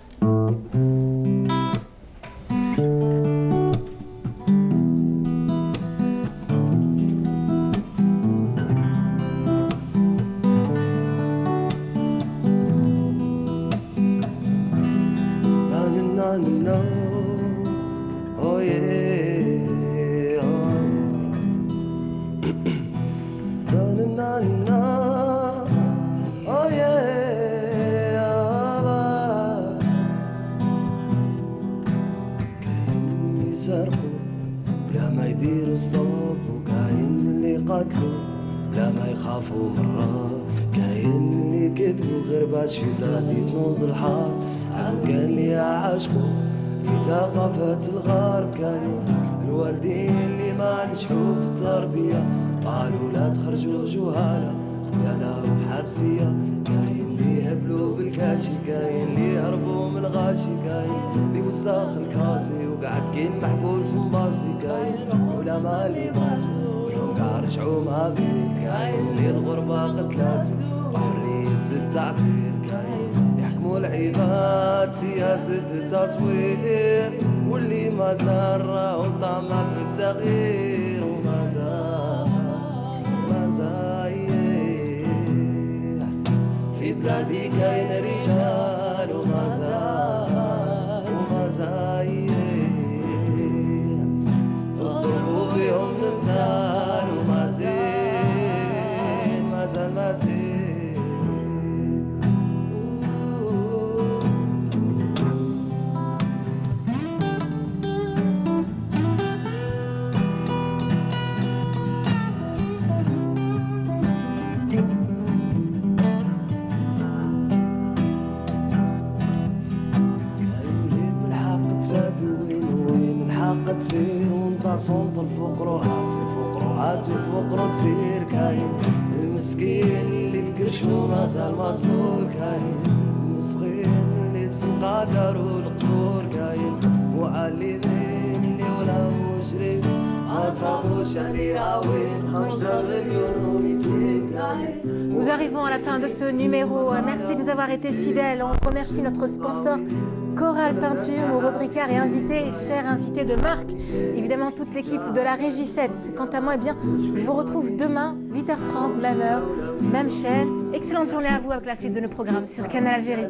Oh yeah, oh yeah, كاين اللي سرقوا بلا ما يديروا ستوب، وكاين اللي قتلوا بلا ما يخافوا من الراب، كاين اللي كذبوا غير باش في بلادي تنوض الحار، كان اللي عاشقوا في ثقافة الغرب، كاين الوالدين اللي ما نجحوا في التربية قالوا لا تخرجوا جهالة اختلاوا حبسية، كاين اللي هبلوا بالكاشي، كاين اللي هربوا من الغاشي، كاين اللي وساخ الكاسي وقعد كين محبوس مباسي، كاين علماء اللي ماتوا ولهم كاع رجعوا ما بين، كاين اللي الغربة قتلاتو وحرية التعبير، كاين يحكموا العباد سياسة التصوير، واللي ما زال راهو طمع في التغيير، وما زال في بلادي كاين رجال، وما زال تضربوا بهم الامثال، وما زال تسير وانت صوت الفقروهات وفقرو تسير، كاين المسكين اللي في كرشو مازال مازول، كاين المسخين اللي بسنقا دارو القصور، كاين معلمين اللي ولا مجرمين ما صابوش عليها وين 5 مليون و200، كاين. Nous arrivons à la fin de ce numéro. Merci de nous avoir été fidèles. On remercie notre sponsor Coral Peinture, aux rubricaires et invités, chers invités de marque, évidemment toute l'équipe de la Régie 7. Quant à moi, eh bien, je vous retrouve demain, 8h30, même heure, même chaîne. Excellente journée à vous avec la suite de nos programmes sur Canal Algérie.